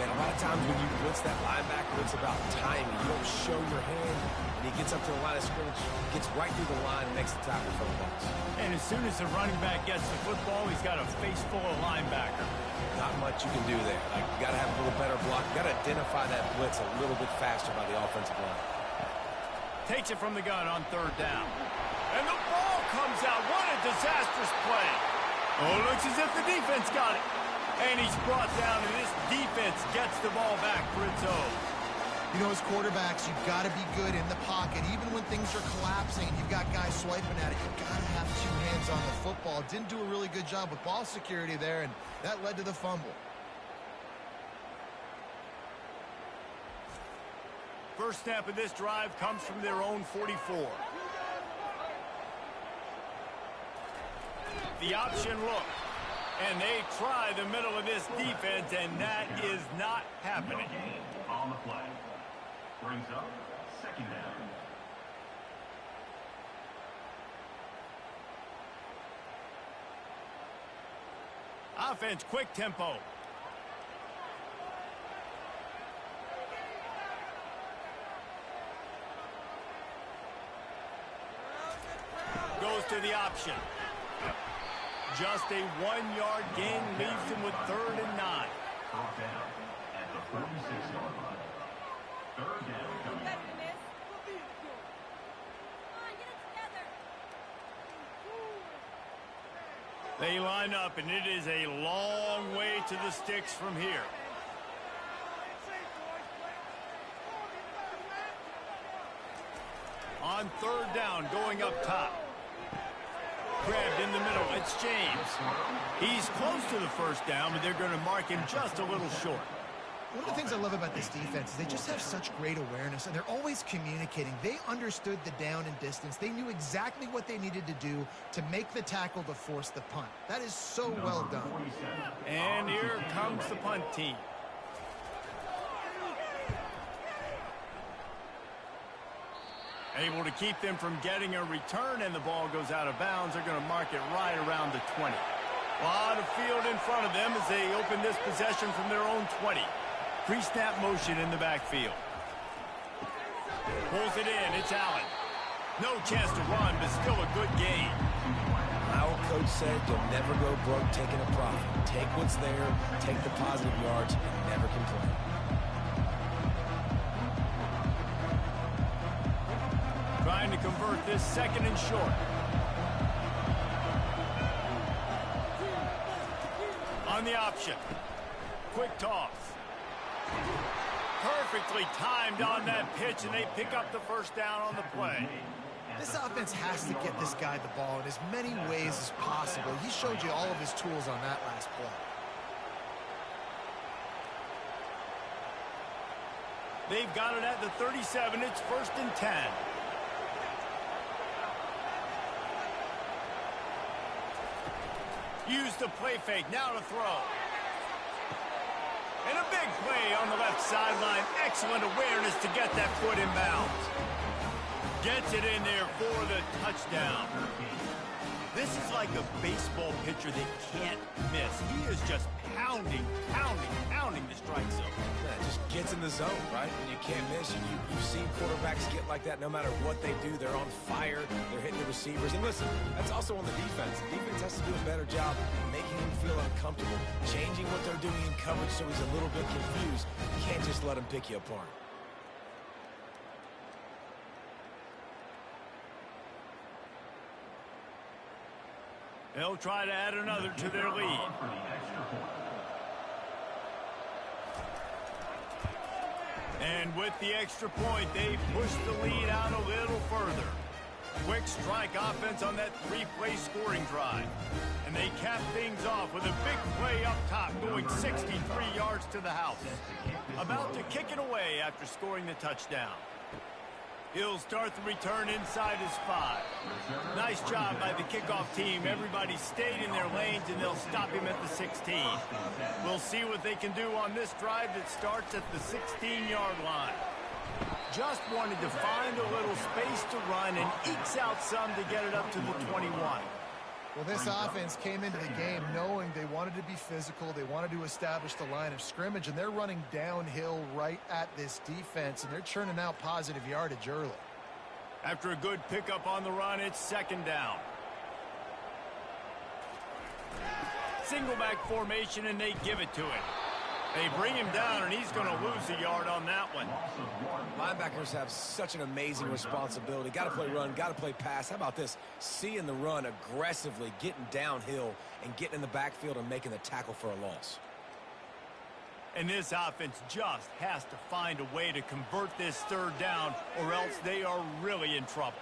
Man, a lot of times when you blitz that linebacker, it's about timing. You don't show your hand, and he gets up to the line of scrimmage, gets right through the line, and makes the tackle for the loss. And as soon as the running back gets the football, he's got a face full of linebacker. Not much you can do there. Like, you got to have a little better block. You got to identify that blitz a little bit faster by the offensive line. Takes it from the gun on 3rd down. And the ball comes out. What a disastrous play. Oh, looks as if the defense got it. And he's brought down, and this defense gets the ball back for its own. You know, as quarterbacks, you've got to be good in the pocket. Even when things are collapsing and you've got guys swiping at it, you've got to have 2 hands on the football. Didn't do a really good job with ball security there, and that led to the fumble. First snap of this drive comes from their own 44. The option look. And they try the middle of this defense, and that is not happening. On the play. Brings up 2nd down. Offense, quick tempo. Goes to the option. Just a 1-yard gain leaves him with 3rd and 9. 4th down at the 46-yard line. 3rd down coming up. They line up, and it is a long way to the sticks from here. On 3rd down, going up top. Grabbed in the middle. It's James. He's close to the 1st down, but they're going to mark him just a little short. One of the things I love about this defense is they just have such great awareness, and they're always communicating. They understood the down and distance. They knew exactly what they needed to do to make the tackle to force the punt. That is so well done. And here comes the punt team. Able to keep them from getting a return, and the ball goes out of bounds. They're going to mark it right around the 20. A lot of field in front of them as they open this possession from their own 20. Pre-snap motion in the backfield. Pulls it in. It's Allen. No chance to run, but still a good game. Our coach said you'll never go broke taking a profit. Take what's there, take the positive yards, and never complain. Trying to convert this 2nd and short. On the option. Quick toss. Perfectly timed on that pitch, and they pick up the 1st down on the play. This offense has to get this guy the ball in as many ways as possible. He showed you all of his tools on that last play. They've got it at the 37. It's 1st and 10. Use the play fake. Now to throw. And a big play on the left sideline. Excellent awareness to get that foot in bounds. Gets it in there for the touchdown. This is like a baseball pitcher that can't miss. He is just pounding the strike zone. Yeah, just gets in the zone, right? And you can't miss. You've seen quarterbacks get like that no matter what they do. They're on fire. They're hitting the receivers. And listen, that's also on the defense. The defense has to do a better job making him feel uncomfortable, changing what they're doing in coverage so he's a little bit confused. You can't just let him pick you apart. They'll try to add another to their lead. And with the extra point, they push the lead out a little further. Quick strike offense on that three-play scoring drive. And they cap things off with a big play up top, going 63 yards to the house. About to kick it away after scoring the touchdown. He'll start the return inside his 5. Nice job by the kickoff team. Everybody stayed in their lanes, and they'll stop him at the 16. We'll see what they can do on this drive that starts at the 16-yard line. Just wanted to find a little space to run and ekes out some to get it up to the 21. Well, this offense came into the game knowing they wanted to be physical. They wanted to establish the line of scrimmage, and they're running downhill right at this defense, and they're churning out positive yardage early. After a good pickup on the run, it's second down. Single back formation, and they give it to him. They bring him down, and he's going to lose a yard on that one. Linebackers have such an amazing responsibility. Got to play run, got to play pass. How about this? Seeing the run aggressively, getting downhill, and getting in the backfield and making the tackle for a loss. And this offense just has to find a way to convert this third down, or else they are really in trouble.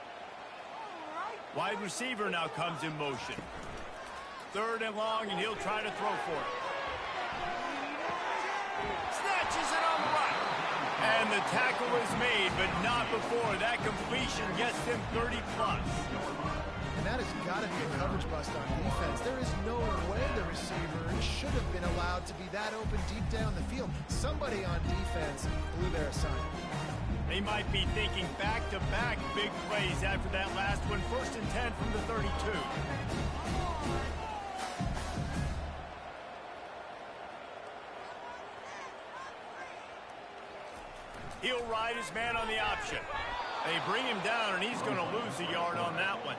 Wide receiver now comes in motion. Third and long, and he'll try to throw for it. Snatches it on the run. And the tackle is made, but not before. That completion gets them 30+. And that has got to be a coverage bust on defense. There is no way the receiver should have been allowed to be that open deep down the field. Somebody on defense blew their assignment. They might be thinking back-to-back big plays after that last one. 1st and 10 from the 32. He'll ride his man on the option. They bring him down, and he's going to lose a yard on that one.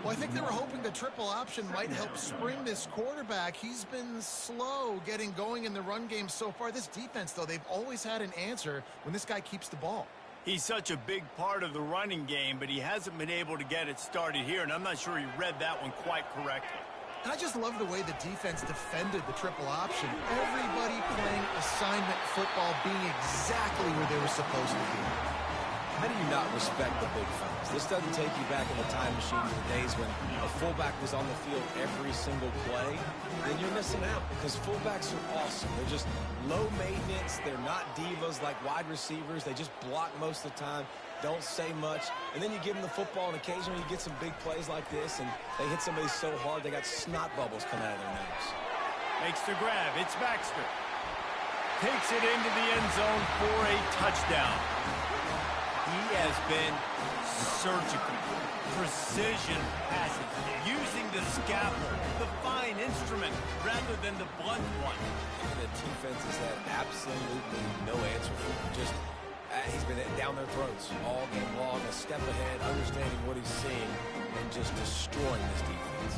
Well, I think they were hoping the triple option might help spring this quarterback. He's been slow getting going in the run game so far. This defense, though, they've always had an answer when this guy keeps the ball. He's such a big part of the running game, but he hasn't been able to get it started here, and I'm not sure he read that one quite correctly. And I just love the way the defense defended the triple option. Everybody playing assignment football, being exactly where they were supposed to be. How do you not respect the big fellas? This doesn't take you back in the time machine to the days when a fullback was on the field every single play. Then you're missing out because fullbacks are awesome. They're just low maintenance. They're not divas like wide receivers. They just block most of the time, don't say much. And then you give them the football, and occasionally you get some big plays like this, and they hit somebody so hard they got snot bubbles coming out of their nose. Makes the grab. It's Baxter. Takes it into the end zone for a touchdown. He has been surgical, precision passing, using the scalpel, the fine instrument, rather than the blunt one. And the defense has had absolutely no answer for him. Just, he's been down their throats all game long, a step ahead, understanding what he's seeing, and just destroying this defense.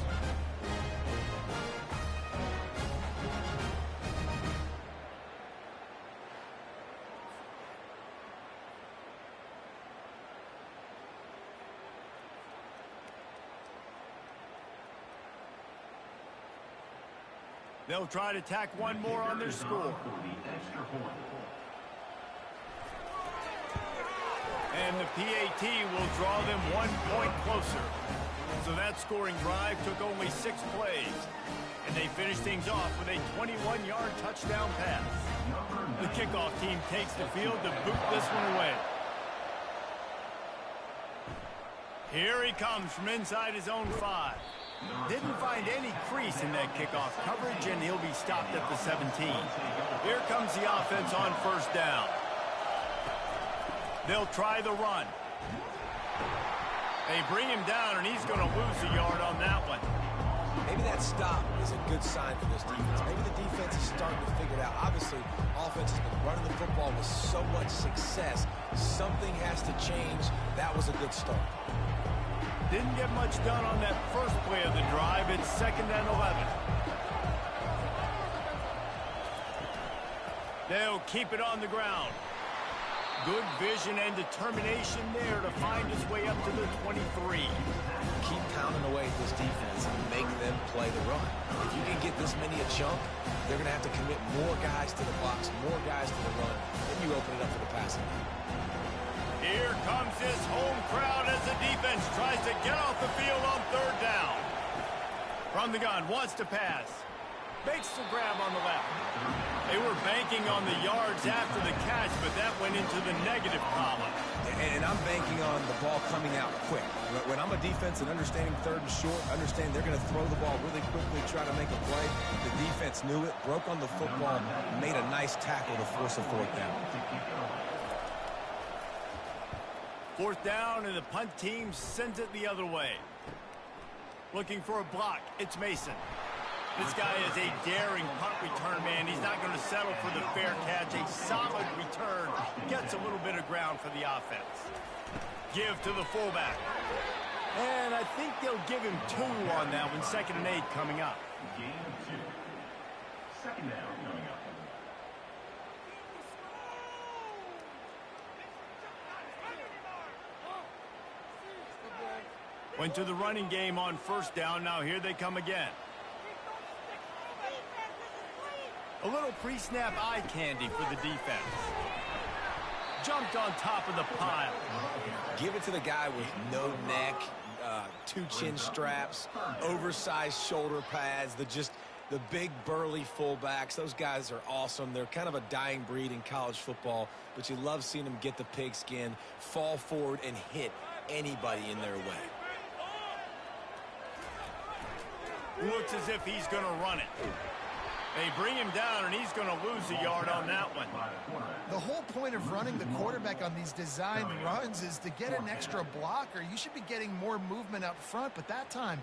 They'll try to tack one more on their score. And the PAT will draw them 1 point closer. So that scoring drive took only 6 plays. And they finish things off with a 21-yard touchdown pass. The kickoff team takes the field to boot this one away. Here he comes from inside his own 5. Didn't find any crease in that kickoff coverage, and he'll be stopped at the 17. Here comes the offense on first down. They'll try the run. They bring him down, and he's going to lose a yard on that one. Maybe that stop is a good sign for this defense. Maybe the defense is starting to figure it out. Obviously, offense has been running the football with so much success. Something has to change. That was a good start. Didn't get much done on that first play of the drive. It's 2nd and 11. They'll keep it on the ground. Good vision and determination there to find his way up to the 23. Keep pounding away at this defense and make them play the run. If you can get this many a chunk, they're going to have to commit more guys to the box, more guys to the run, then you open it up for the passing game. Here comes this home crowd as the defense tries to get off the field on 3rd down. From the gun, wants to pass. Makes the grab on the left. They were banking on the yards after the catch, but that went into the negative column. And I'm banking on the ball coming out quick. When I'm a defense and understanding 3rd and short, understand they're going to throw the ball really quickly, try to make a play. The defense knew it, broke on the football, made a nice tackle to force a 4th down. 4th down, and the punt team sends it the other way. Looking for a block. It's Mason. This guy is a daring punt return man. He's not going to settle for the fair catch. A solid return. Gets a little bit of ground for the offense. Give to the fullback. And I think they'll give him 2 on that one. 2nd and 8 coming up. Gain of 2. 2nd down coming up. Went to the running game on 1st down. Now here they come again. A little pre-snap eye candy for the defense. Jumped on top of the pile. Give it to the guy with no neck, 2 chin straps, oversized shoulder pads, the big burly fullbacks. Those guys are awesome. They're kind of a dying breed in college football, but you love seeing them get the pigskin, fall forward, and hit anybody in their way. Looks as if he's going to run it. They bring him down, and he's going to lose a yard on that one. The whole point of running the quarterback on these designed runs is to get an extra blocker. You should be getting more movement up front, but that time,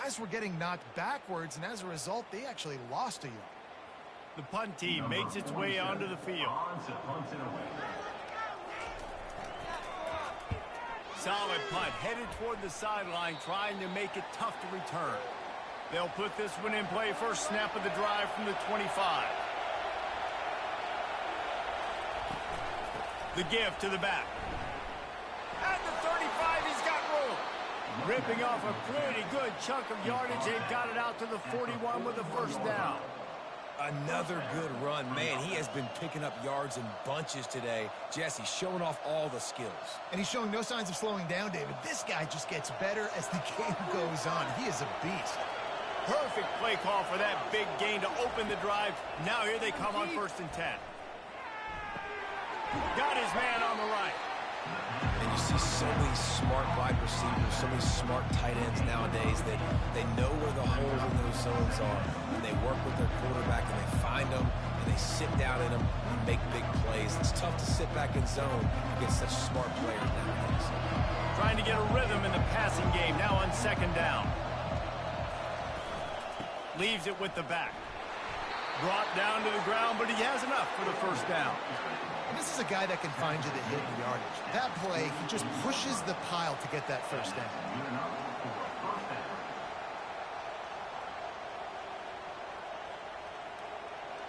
guys were getting knocked backwards, and as a result, they actually lost a yard. The punt team makes its way onto the field. Solid punt, headed toward the sideline, trying to make it tough to return. They'll put this one in play. First snap of the drive from the 25. The give to the back. At the 35, he's got room. Ripping off a pretty good chunk of yardage. They've got it out to the 41 with a 1st down. Another good run. Man, he has been picking up yards in bunches today. Jesse showing off all the skills. And he's showing no signs of slowing down, David. This guy just gets better as the game goes on. He is a beast. Perfect play call for that big gain to open the drive. Now here they come on 1st and 10. Got his man on the right. And you see so many smart wide receivers, so many smart tight ends nowadays that they know where the holes in those zones are. And they work with their quarterback, and they find them, and they sit down in them and make big plays. It's tough to sit back in zone against such smart players nowadays. Trying to get a rhythm in the passing game now on 2nd down. Leaves it with the back. Brought down to the ground, but he has enough for the 1st down. And this is a guy that can find you the hidden yardage. That play, he just pushes the pile to get that 1st down.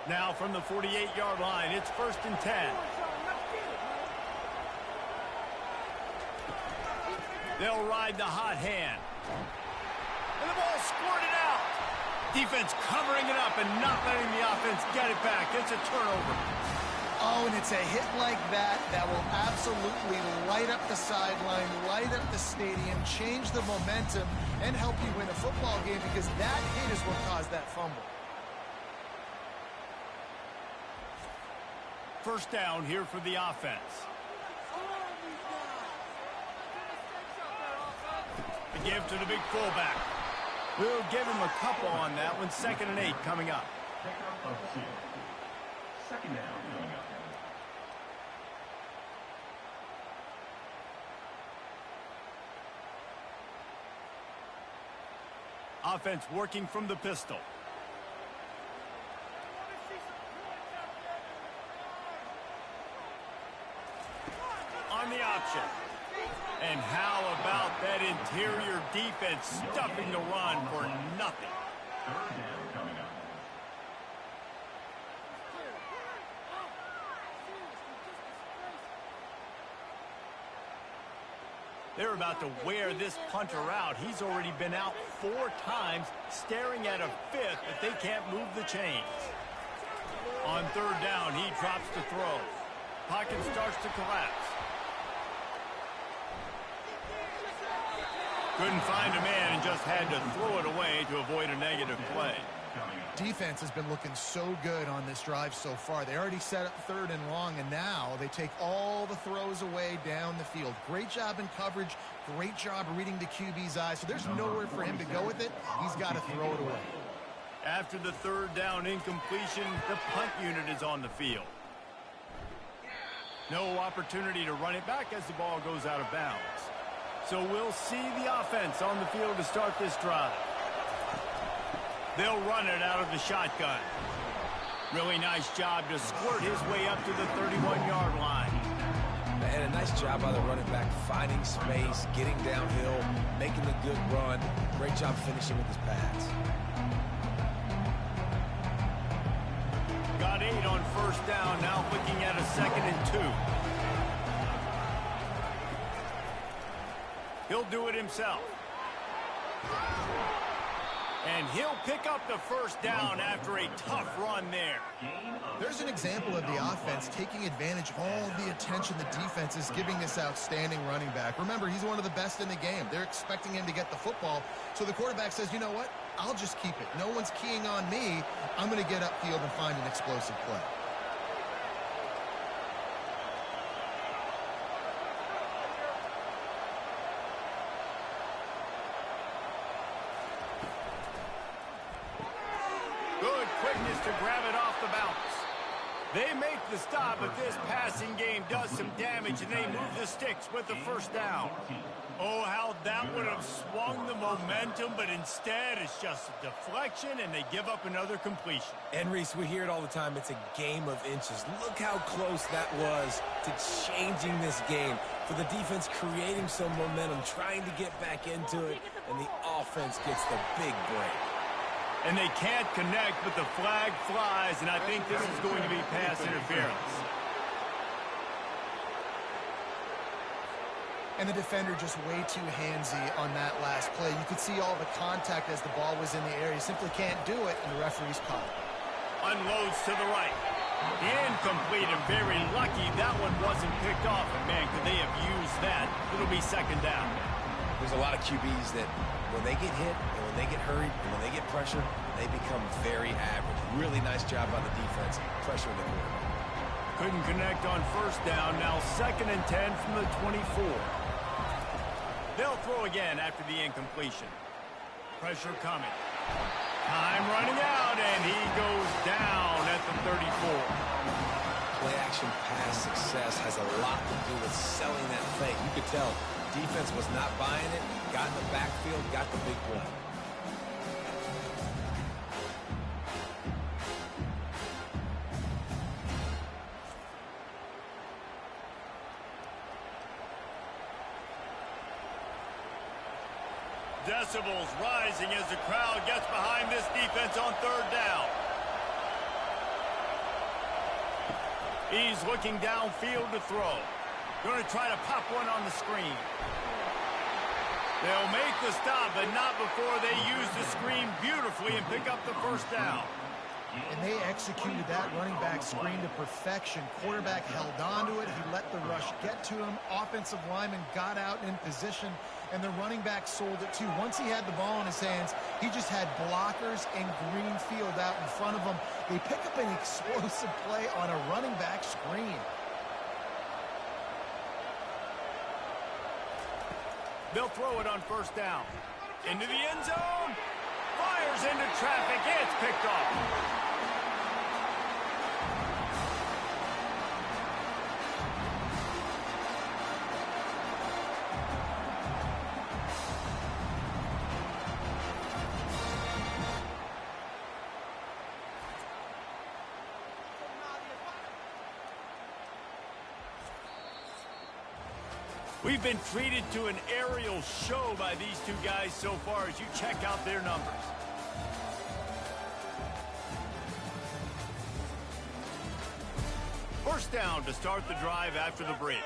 Now from the 48-yard line, it's 1st and 10. They'll ride the hot hand. And the ball squirted out. Defense covering it up and not letting the offense get it back. It's a turnover. Oh, and it's a hit like that that will absolutely light up the sideline, light up the stadium, change the momentum, and help you win a football game, because that hit is what caused that fumble. 1st down here for the offense. The give to the big fullback. We'll give him a couple on that one. 2nd and 8 coming up. Pickup of 2. 2nd down coming up. Offense working from the pistol. On the option. And how about that interior defense stuffing the run for nothing? 3rd down coming up. They're about to wear this punter out. He's already been out 4 times, staring at a 5th if they can't move the chains. On 3rd down, he drops to throw. Pocket starts to collapse. Couldn't find a man and just had to throw it away to avoid a negative play. Defense has been looking so good on this drive so far. They already set up 3rd and long, and now they take all the throws away down the field. Great job in coverage. Great job reading the QB's eyes. So there's nowhere for him to go with it. He's got to throw it away. After the 3rd down incompletion, the punt unit is on the field. No opportunity to run it back as the ball goes out of bounds. So we'll see the offense on the field to start this drive. They'll run it out of the shotgun. Really nice job to squirt his way up to the 31-yard line. And a nice job by the running back, finding space, getting downhill, making a good run. Great job finishing with his pads. Got 8 on 1st down, now looking at a 2nd and 2. He'll do it himself. And he'll pick up the 1st down after a tough run there. There's an example of the offense taking advantage of all the attention the defense is giving this outstanding running back. Remember, he's one of the best in the game. They're expecting him to get the football. So the quarterback says, you know what? I'll just keep it. No one's keying on me. I'm going to get upfield and find an explosive play. Good quickness to grab it off the bounce. They make the stop, but this passing game does some damage, and they move the sticks with the 1st down. Oh, how that would have swung the momentum, but instead it's just a deflection, and they give up another completion. And, Reese, we hear it all the time. It's a game of inches. Look how close that was to changing this game. For the defense creating some momentum, trying to get back into it, and the offense gets the big break. And they can't connect, but the flag flies, and I think this is going to be pass interference. And the defender just way too handsy on that last play. You could see all the contact as the ball was in the air. He simply can't do it, and the referee's caught it. Unloads to the right. Incomplete, and very lucky that one wasn't picked off. And, man, could they have used that? It'll be 2nd down. There's a lot of QBs that when they get hit and when they get hurried and when they get pressure, they become very average. Really nice job by the defense, pressuring the quarterback. Couldn't connect on 1st down. Now 2nd and 10 from the 24. They'll throw again after the incompletion. Pressure coming. Time running out, and he goes down at the 34. Play-action pass success has a lot to do with selling that fake. You could tell defense was not buying it, got in the backfield, got the big play. Decibels rising as the crowd gets behind this defense on 3rd down. He's looking downfield to throw. Going to try to pop one on the screen. They'll make the stop, but not before they use the screen beautifully and pick up the 1st down. And they executed that running back screen to perfection. Quarterback held on to it. He let the rush get to him. Offensive lineman got out in position, and the running back sold it too. Once he had the ball in his hands, he just had blockers and green field out in front of him. They pick up an explosive play on a running back screen. They'll throw it on 1st down. Into the end zone. fires into traffic. It's picked off. We've been treated to an aerial show by these two guys so far as you check out their numbers. First down to start the drive after the break.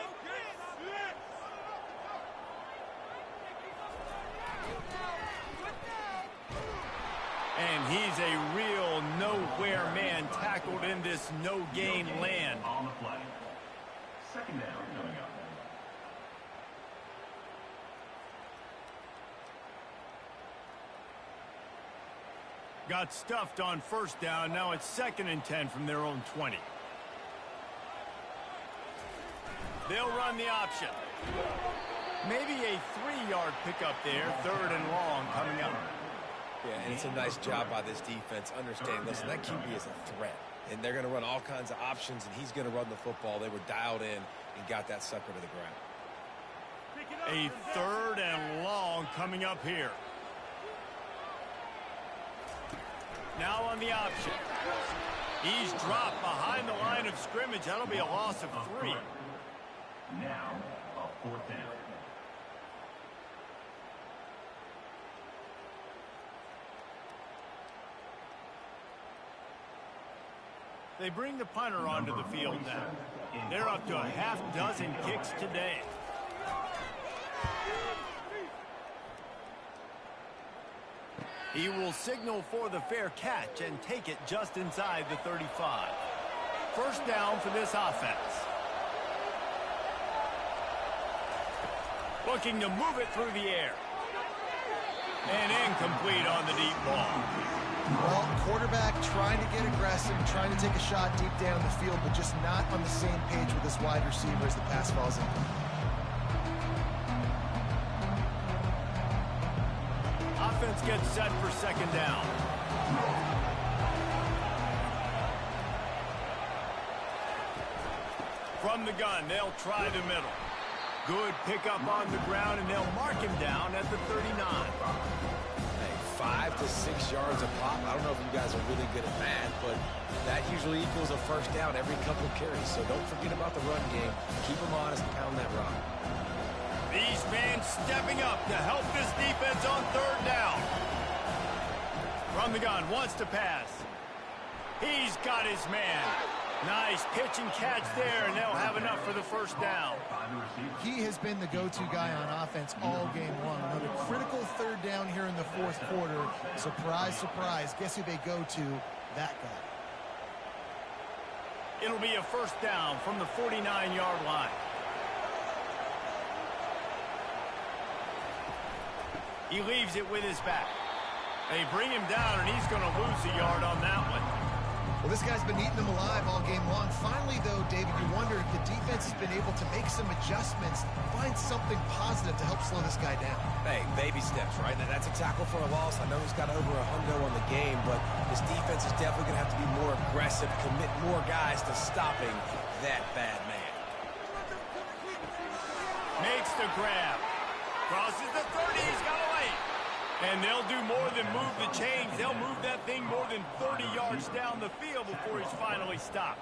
And he's a real nowhere man tackled in this no-gain land. On the play. Second down coming up. Got stuffed on first down. Now it's 2nd and 10 from their own 20. They'll run the option. Maybe a 3-yard pickup there. 3rd and long coming up. Yeah, and it's a nice job by this defense. Understand, listen, that QB is a threat. And they're going to run all kinds of options, and he's going to run the football. They were dialed in and got that sucker to the ground. A 3rd and long coming up here. Now on the option. He's dropped behind the line of scrimmage. That'll be a loss of 3. Now, a 4th down. They bring the punter onto the field now. They're up to a half-dozen kicks today. He will signal for the fair catch and take it just inside the 35. First down for this offense. Looking to move it through the air. And incomplete on the deep ball. Well, quarterback trying to get aggressive, trying to take a shot deep down the field, but just not on the same page with his wide receiver as the pass falls in. Offense gets set for 2nd down. From the gun, they'll try the middle. Good pickup on the ground, and they'll mark him down at the 39. Hey, 5 to 6 yards a pop. I don't know if you guys are really good at math, but that usually equals a first down every couple carries. So don't forget about the run game. Keep them honest and pound that rock. These fans stepping up to help this defense on 3rd down. From the gun, wants to pass. He's got his man. Nice pitch and catch there, and they'll have enough for the first down. He has been the go-to guy on offense all game long. Another critical 3rd down here in the 4th quarter. Surprise, surprise. Guess who they go to? That guy. It'll be a first down from the 49-yard line. He leaves it with his back. They bring him down, and he's going to lose a yard on that one. Well, this guy's been eating them alive all game long. Finally, though, David, you wonder if the defense has been able to make some adjustments, find something positive to help slow this guy down. Hey, baby steps, right? Now, that's a tackle for a loss. I know he's got over $100 on the game, but this defense is definitely going to have to be more aggressive, commit more guys to stopping that bad man. Makes the grab. Crosses the 30. He's got away. And they'll do more than move the chains. They'll move that thing more than 30 yards down the field before he's finally stopped.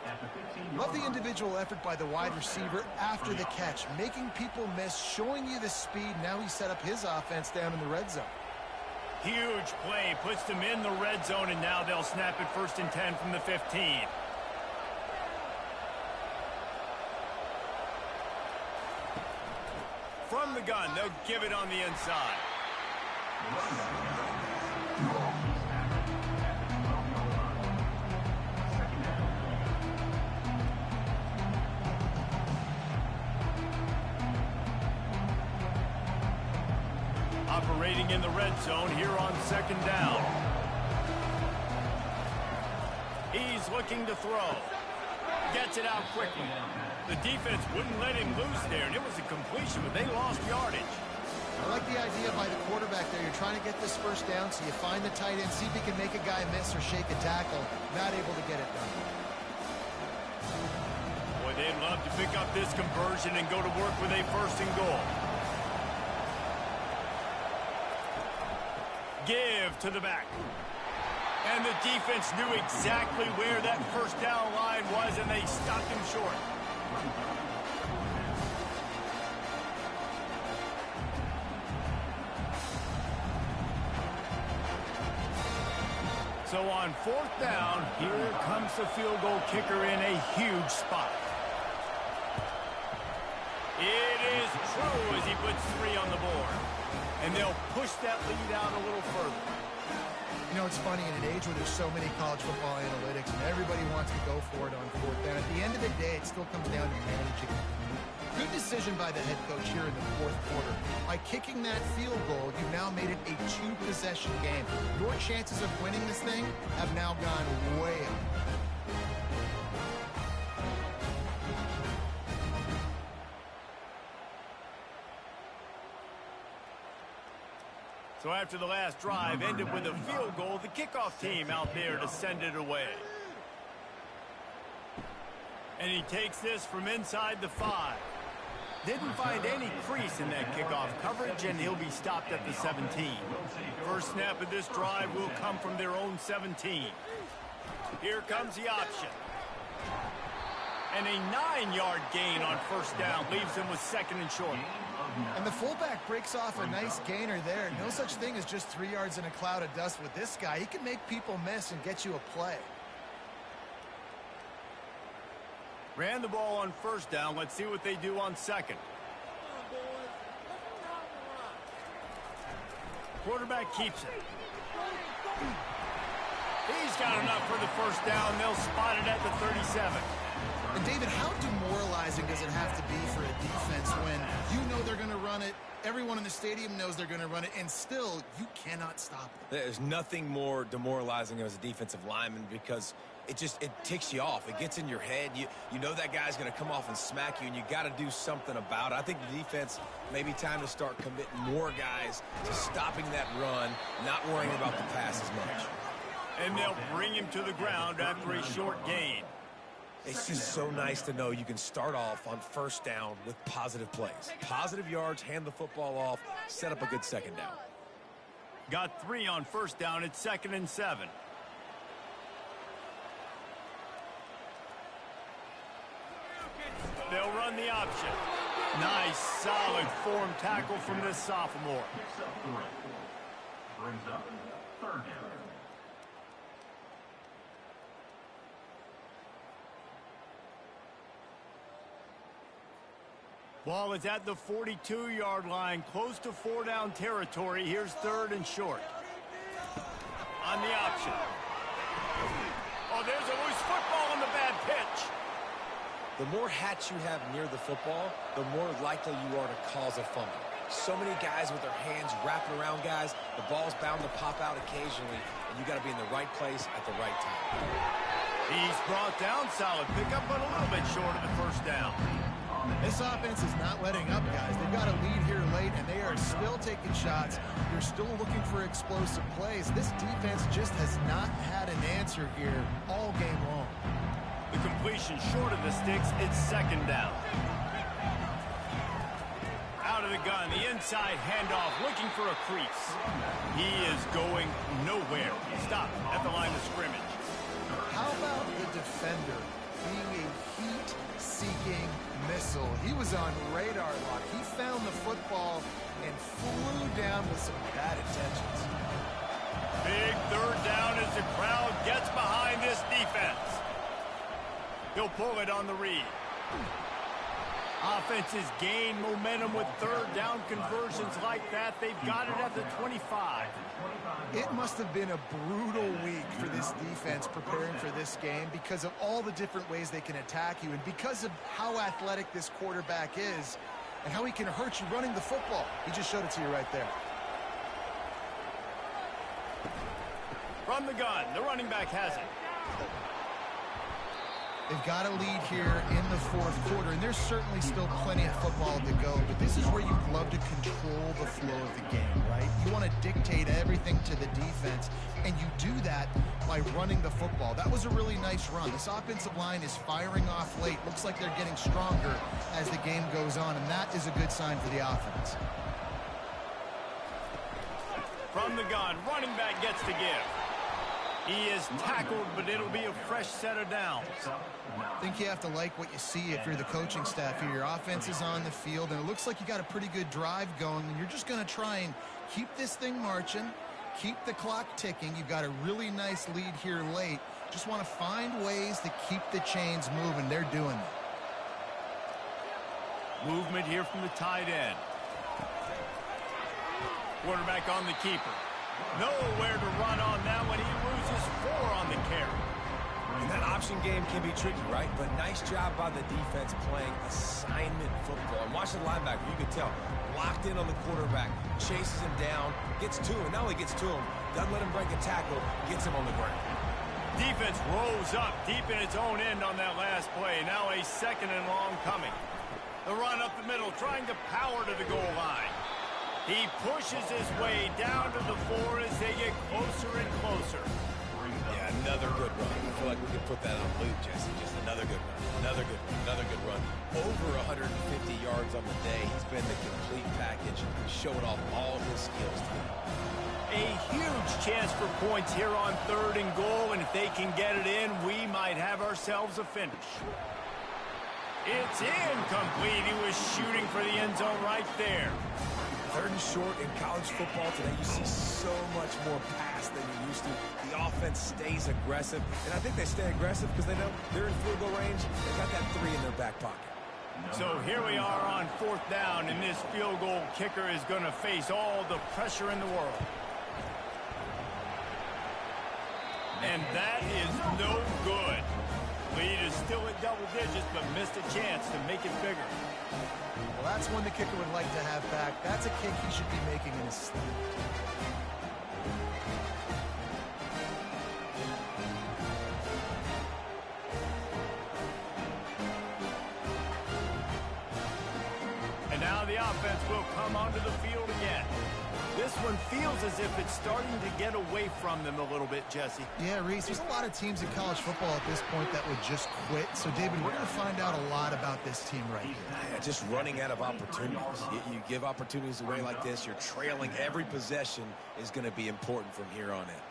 Love the individual effort by the wide receiver after the catch, making people miss, showing you the speed. Now he set up his offense down in the red zone. Huge play, puts them in the red zone, and now they'll snap it 1st and 10 from the 15. From the gun, they'll give it on the inside. Operating in the red zone here on 2nd down. He's looking to throw. Gets it out quickly. The defense wouldn't let him loose there, and it was a completion, but they lost yardage. I like the idea by the quarterback there. You're trying to get this first down, so you find the tight end, see if he can make a guy miss or shake a tackle. Not able to get it done. Boy, they'd love to pick up this conversion and go to work with a first and goal. Give to the back. And the defense knew exactly where that first down line was, and they stopped him short. So on fourth down, here comes the field goal kicker in a huge spot. It is true as he puts 3 on the board. And they'll push that lead out a little further. You know, it's funny, in an age where there's so many college football analytics and everybody wants to go for it on fourth down, at the end of the day, it still comes down to managing. Good decision by the head coach here in the fourth quarter. By kicking that field goal, you've now made it a 2-possession game. Your chances of winning this thing have now gone way up. So after the last drive ended with a field goal, the kickoff team out there to send it away. And he takes this from inside the 5. Didn't find any crease in that kickoff coverage, and he'll be stopped at the 17. First snap of this drive will come from their own 17. Here comes the option. And a 9-yard gain on first down leaves him with 2nd and short. And the fullback breaks off a nice gainer there. No such thing as just 3 yards in a cloud of dust with this guy. He can make people miss and get you a play. Ran the ball on first down. Let's see what they do on second. Quarterback keeps it. He's got enough for the first down. They'll spot it at the 37. And David, how demoralizing does it have to be for a defense when you know they're going to run it, everyone in the stadium knows they're going to run it, and still you cannot stop it? There's nothing more demoralizing as a defensive lineman because it ticks you off. It gets in your head. You know that guy's going to come off and smack you, and you got to do something about it. I think the defense may be time to start committing more guys to stopping that run, not worrying about the pass as much. And they'll bring him to the ground after a short gain. It's just so nice to know you can start off on first down with positive plays. Positive yards, hand the football off, set up a good second down. Got 3 on first down. It's 2nd and 7. They'll run the option. Nice, solid form tackle from this sophomore. Brings up 3rd down. Ball is at the 42-yard line, close to 4-down territory. Here's 3rd and short. On the option. Oh, there's a loose football on the bad pitch. The more hats you have near the football, the more likely you are to cause a fumble. So many guys with their hands wrapping around guys, the ball's bound to pop out occasionally, and you got to be in the right place at the right time. He's brought down, solid pickup, but a little bit short of the first down. This offense is not letting up, guys. They've got a lead here late, and they are still taking shots. They're still looking for explosive plays. This defense just has not had an answer here all game long. The completion short of the sticks. It's 2nd down. Out of the gun, the inside handoff, looking for a crease. He is going nowhere. Stop at the line of scrimmage. How about the defender being a heat-seeking missile? He was on radar lock. He found the football and flew down with some bad intentions. Big 3rd down as the crowd gets behind this defense. He'll pull it on the read. Offenses gain momentum with 3rd down conversions like that. They've got it at the 25. It must have been a brutal week for this defense preparing for this game because of all the different ways they can attack you and because of how athletic this quarterback is and how he can hurt you running the football. He just showed it to you right there. From the gun, the running back has it. They've got a lead here in the fourth quarter, and there's certainly still plenty of football to go, but this is where you'd love to control the flow of the game, right? You want to dictate everything to the defense, and you do that by running the football. That was a really nice run. This offensive line is firing off late. Looks like they're getting stronger as the game goes on, and that is a good sign for the offense. From the gun, running back gets to give. He is tackled, but it'll be a fresh set of downs. I think you have to like what you see if you're the coaching staff here. Your offense is on the field, and it looks like you got a pretty good drive going, and you're just going to try and keep this thing marching, keep the clock ticking. You've got a really nice lead here late. Just want to find ways to keep the chains moving. They're doing that. Movement here from the tight end. Quarterback on the keeper. Nowhere to run on that one. He loses 4 on the carry. And that option game can be tricky, right? But nice job by the defense playing assignment football. And watch the linebacker. You can tell. Locked in on the quarterback. Chases him down. Gets to him. Not only gets to him, doesn't let him break a tackle. Gets him on the ground. Defense rolls up deep in its own end on that last play. Now a 2nd and long coming. The run up the middle, trying to power to the goal line. He pushes his way down to the 4 as they get closer and closer. Yeah, another good run. I feel like we could put that on loop, Jesse. Just another good run. Another good run. Another good run. Over 150 yards on the day. He's been the complete package, showing off all his skills today. A huge chance for points here on 3rd and goal, and if they can get it in, we might have ourselves a finish. It's incomplete. He was shooting for the end zone right there. 3rd and short in college football today. You see so much more pass than you used to. The offense stays aggressive, and I think they stay aggressive because they know they're in field goal range. They got that 3 in their back pocket. So here we are on 4th down, and this field goal kicker is going to face all the pressure in the world. And that is no good. Lead is still at double digits, but missed a chance to make it bigger. Well, that's one the kicker would like to have back. That's a kick he should be making in his sleep. And now the offense will come onto the field again. This one feels as if it's starting to get away from them a little bit, Jesse. Yeah, Reese, there's a lot of teams in college football at this point that would just quit. So, David, we're going to find out a lot about this team right here. Yeah, just running out of opportunities. You give opportunities away like this, you're trailing every possession is going to be important from here on in.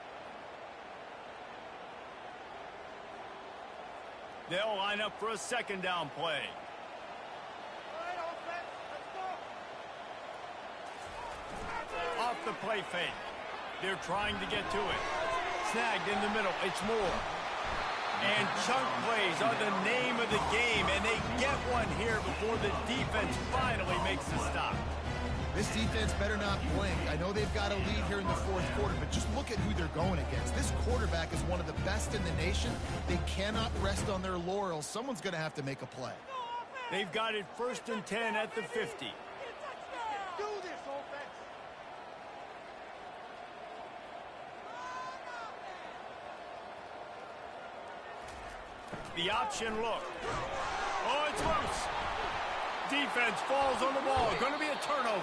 They'll line up for a 2nd down play. Off the play fake. They're trying to get to it. Snagged in the middle. It's Moore. And chunk plays are the name of the game, and they get one here before the defense finally makes the stop. This defense better not blink. I know they've got a lead here in the 4th quarter, but just look at who they're going against. This quarterback is one of the best in the nation. They cannot rest on their laurels. Someone's going to have to make a play. They've got it 1st and 10 at the 50. The option look. Oh, it's loose. Defense falls on the ball. Going to be a turnover.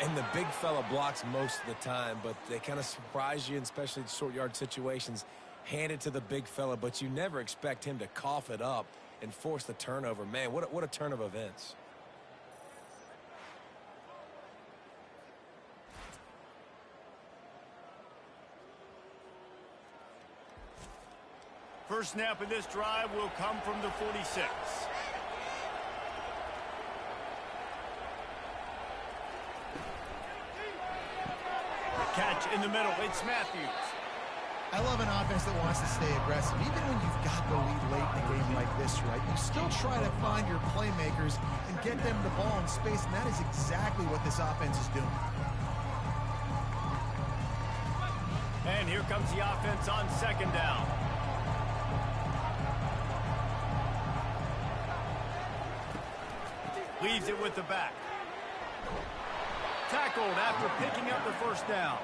And the big fella blocks most of the time, but they kind of surprise you, especially in short yard situations. Hand it to the big fella, but you never expect him to cough it up and force the turnover. Man, what a turn of events. First snap of this drive will come from the 46. Catch in the middle. It's Matthews. I love an offense that wants to stay aggressive. Even when you've got the lead late in a game like this, right, you still try to find your playmakers and get them the ball in space, and that is exactly what this offense is doing. And here comes the offense on 2nd down. Leaves it with the back. Tackled after picking up the 1st down.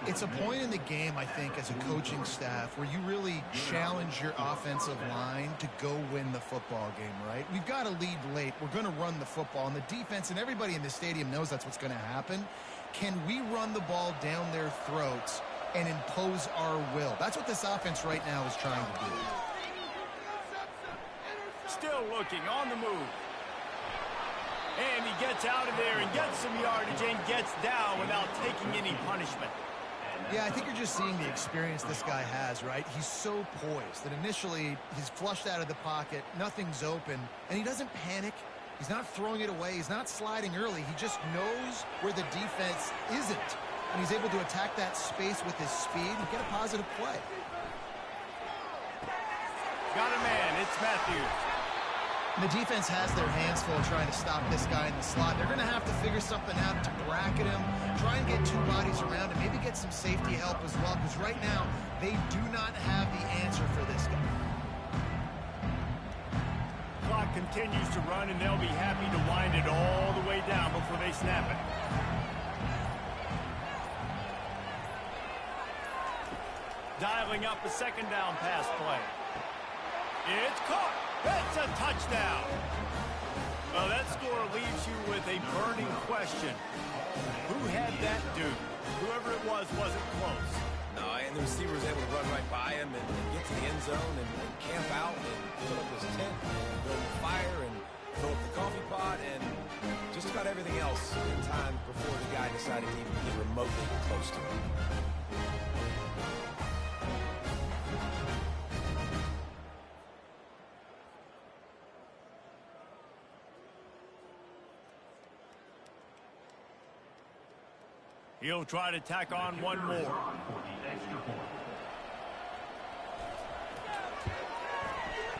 It's a point in the game, I think, as a coaching staff where you really challenge your offensive line to go win the football game, right? We've got to lead late. We're going to run the football, and the defense and everybody in the stadium knows that's what's going to happen. Can we run the ball down their throats and impose our will? That's what this offense right now is trying to do. Still looking on the move. And he gets out of there and gets some yardage and gets down without taking any punishment. Yeah, I think you're just seeing the experience this guy has, right? He's so poised that initially he's flushed out of the pocket, nothing's open, and he doesn't panic. He's not throwing it away. He's not sliding early. He just knows where the defense isn't, and he's able to attack that space with his speed and get a positive play. Got a man. It's Matthews. And the defense has their hands full trying to stop this guy in the slot. They're going to have to figure something out to bracket him, try and get two bodies around him, maybe get some safety help as well, because right now they do not have the answer for this guy. Clock continues to run, and they'll be happy to wind it all the way down before they snap it. Dialing up a second down pass play. It's caught. That's a touchdown. Well, that score leaves you with a burning question. Who had that dude? Whoever it was wasn't close. No, and the receiver was able to run right by him and get to the end zone and camp out and fill up his tent and build a fire and fill up the coffee pot and just about everything else in time before the guy decided to even get remotely close to him. He'll try to tack on one more.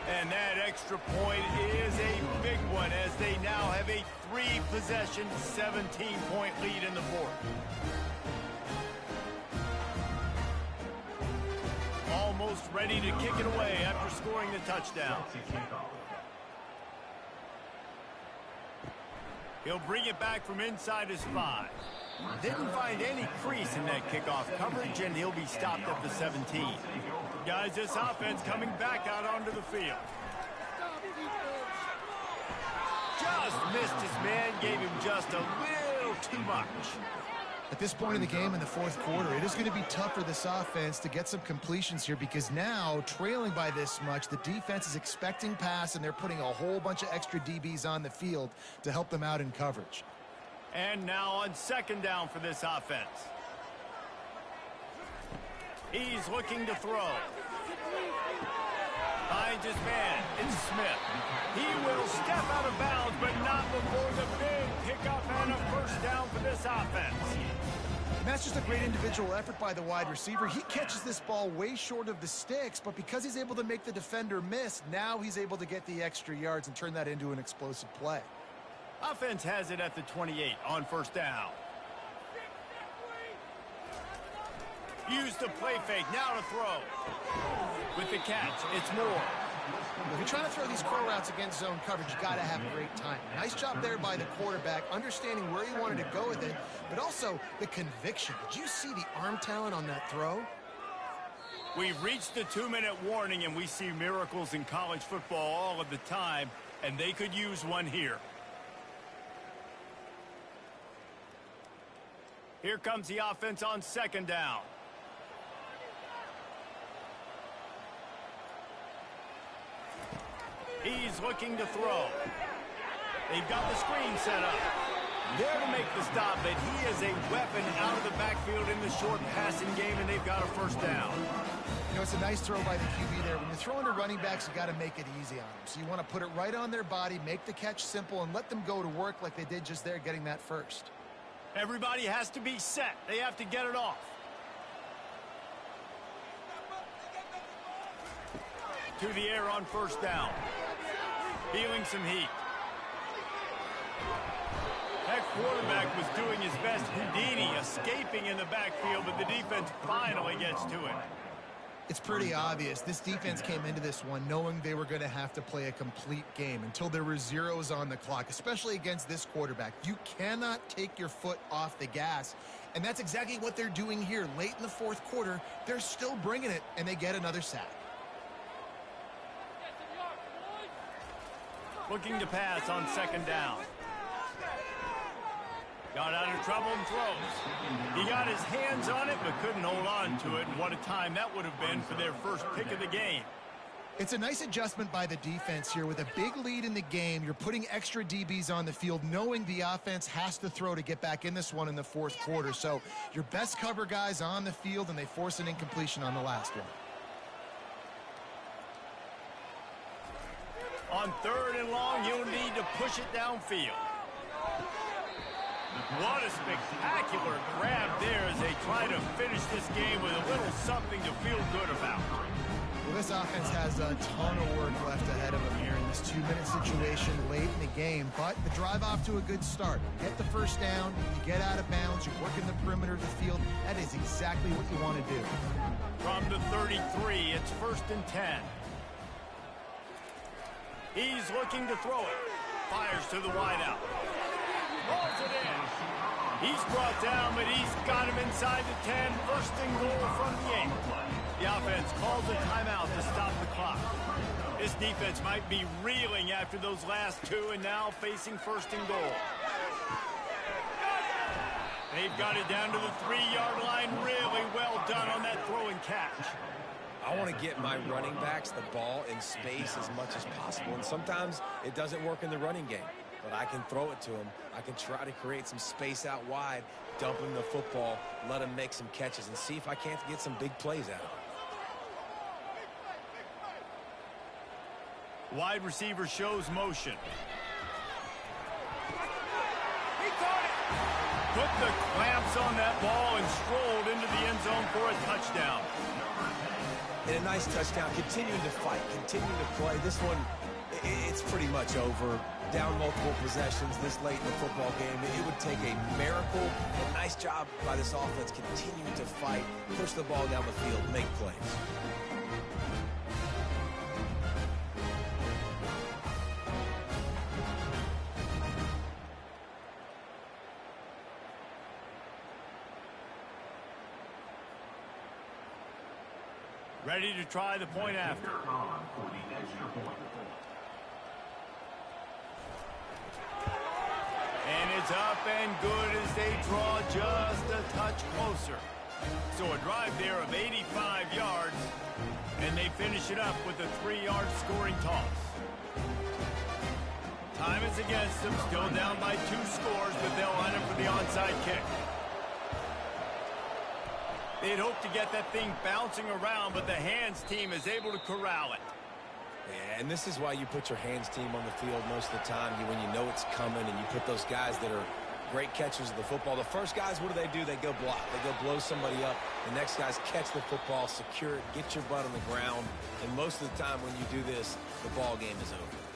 And that extra point is a big one as they now have a 3-possession, 17-point lead in the fourth. Almost ready to kick it away after scoring the touchdown. He'll bring it back from inside his 5. Didn't find any crease in that kickoff coverage, and he'll be stopped at the 17. Guys, this offense coming back out onto the field. Just missed his man, gave him just a little too much. At this point in the game in the fourth quarter, it is going to be tough for this offense to get some completions here because now, trailing by this much, the defense is expecting pass, and they're putting a whole bunch of extra DBs on the field to help them out in coverage. And now on second down for this offense. He's looking to throw. Finds his man. It's Smith. He will step out of bounds, but not before the big pickup and a first down for this offense. And that's just a great individual effort by the wide receiver. He catches this ball way short of the sticks, but because he's able to make the defender miss, now he's able to get the extra yards and turn that into an explosive play. Offense has it at the 28 on first down. Use the play fake, now to throw. With the catch, it's Moore. If you're trying to throw these curl routes against zone coverage, you got to have great time. Nice job there by the quarterback, understanding where he wanted to go with it, but also the conviction. Did you see the arm talent on that throw? We've reached the 2-minute warning, and we see miracles in college football all of the time, and they could use one here. Here comes the offense on second down. He's looking to throw. They've got the screen set up. There to make the stop, but he is a weapon out of the backfield in the short passing game, and they've got a first down. You know, it's a nice throw by the QB there. When you're throwing to running backs, you got to make it easy on them. So you want to put it right on their body, make the catch simple, and let them go to work like they did just there, getting that first. Everybody has to be set. They have to get it off. To the air on first down. Feeling some heat. That quarterback was doing his best Houdini, escaping in the backfield, but the defense finally gets to it. It's pretty obvious. This defense came into this one knowing they were going to have to play a complete game until there were zeros on the clock, especially against this quarterback. You cannot take your foot off the gas, and that's exactly what they're doing here. Late in the fourth quarter, they're still bringing it, and they get another sack. Looking to pass on second down. Got out of trouble and throws. He got his hands on it but couldn't hold on to it, and what a time that would have been for their first pick of the game. It's a nice adjustment by the defense here. With a big lead in the game, you're putting extra DBs on the field, knowing the offense has to throw to get back in this one in the fourth quarter. So your best cover guys on the field, and they force an incompletion on the last one. On third and long, you'll need to push it downfield. What a spectacular grab there as they try to finish this game with a little something to feel good about. Well, this offense has a ton of work left ahead of them here in this 2-minute situation late in the game, but the drive off to a good start. Get the first down, you get out of bounds, you're working the perimeter of the field. That is exactly what you want to do. From the 33, it's 1st and 10. He's looking to throw it. Fires to the wideout. Balls it in. He's brought down, but he's got him inside the 10. 1st and goal from the 8. The offense calls a timeout to stop the clock. This defense might be reeling after those last two and now facing 1st and goal. They've got it down to the 3-yard line. Really well done on that throw and catch. I want to get my running backs the ball in space as much as possible, and sometimes it doesn't work in the running game. But I can throw it to him. I can try to create some space out wide, dump him the football, let him make some catches, and see if I can't get some big plays out of him. Wide receiver shows motion. He caught it! Put the clamps on that ball and strolled into the end zone for a touchdown. And a nice touchdown, continuing to fight, continuing to play. This one, it's pretty much over. Down multiple possessions this late in the football game. It would take a miracle. A nice job by this offense continuing to fight, push the ball down the field, make plays. Ready to try the point after. And it's up and good as they draw just a touch closer. So a drive there of 85 yards, and they finish it up with a 3-yard scoring toss. Time is against them, still down by 2 scores, but they'll line up for the onside kick. They'd hoped to get that thing bouncing around, but the hands team is able to corral it. Yeah, and this is why you put your hands team on the field most of the time when you know it's coming, and you put those guys that are great catchers of the football. The first guys, what do? They go block. They go blow somebody up. The next guys catch the football, secure it, get your butt on the ground. And most of the time when you do this, the ball game is over.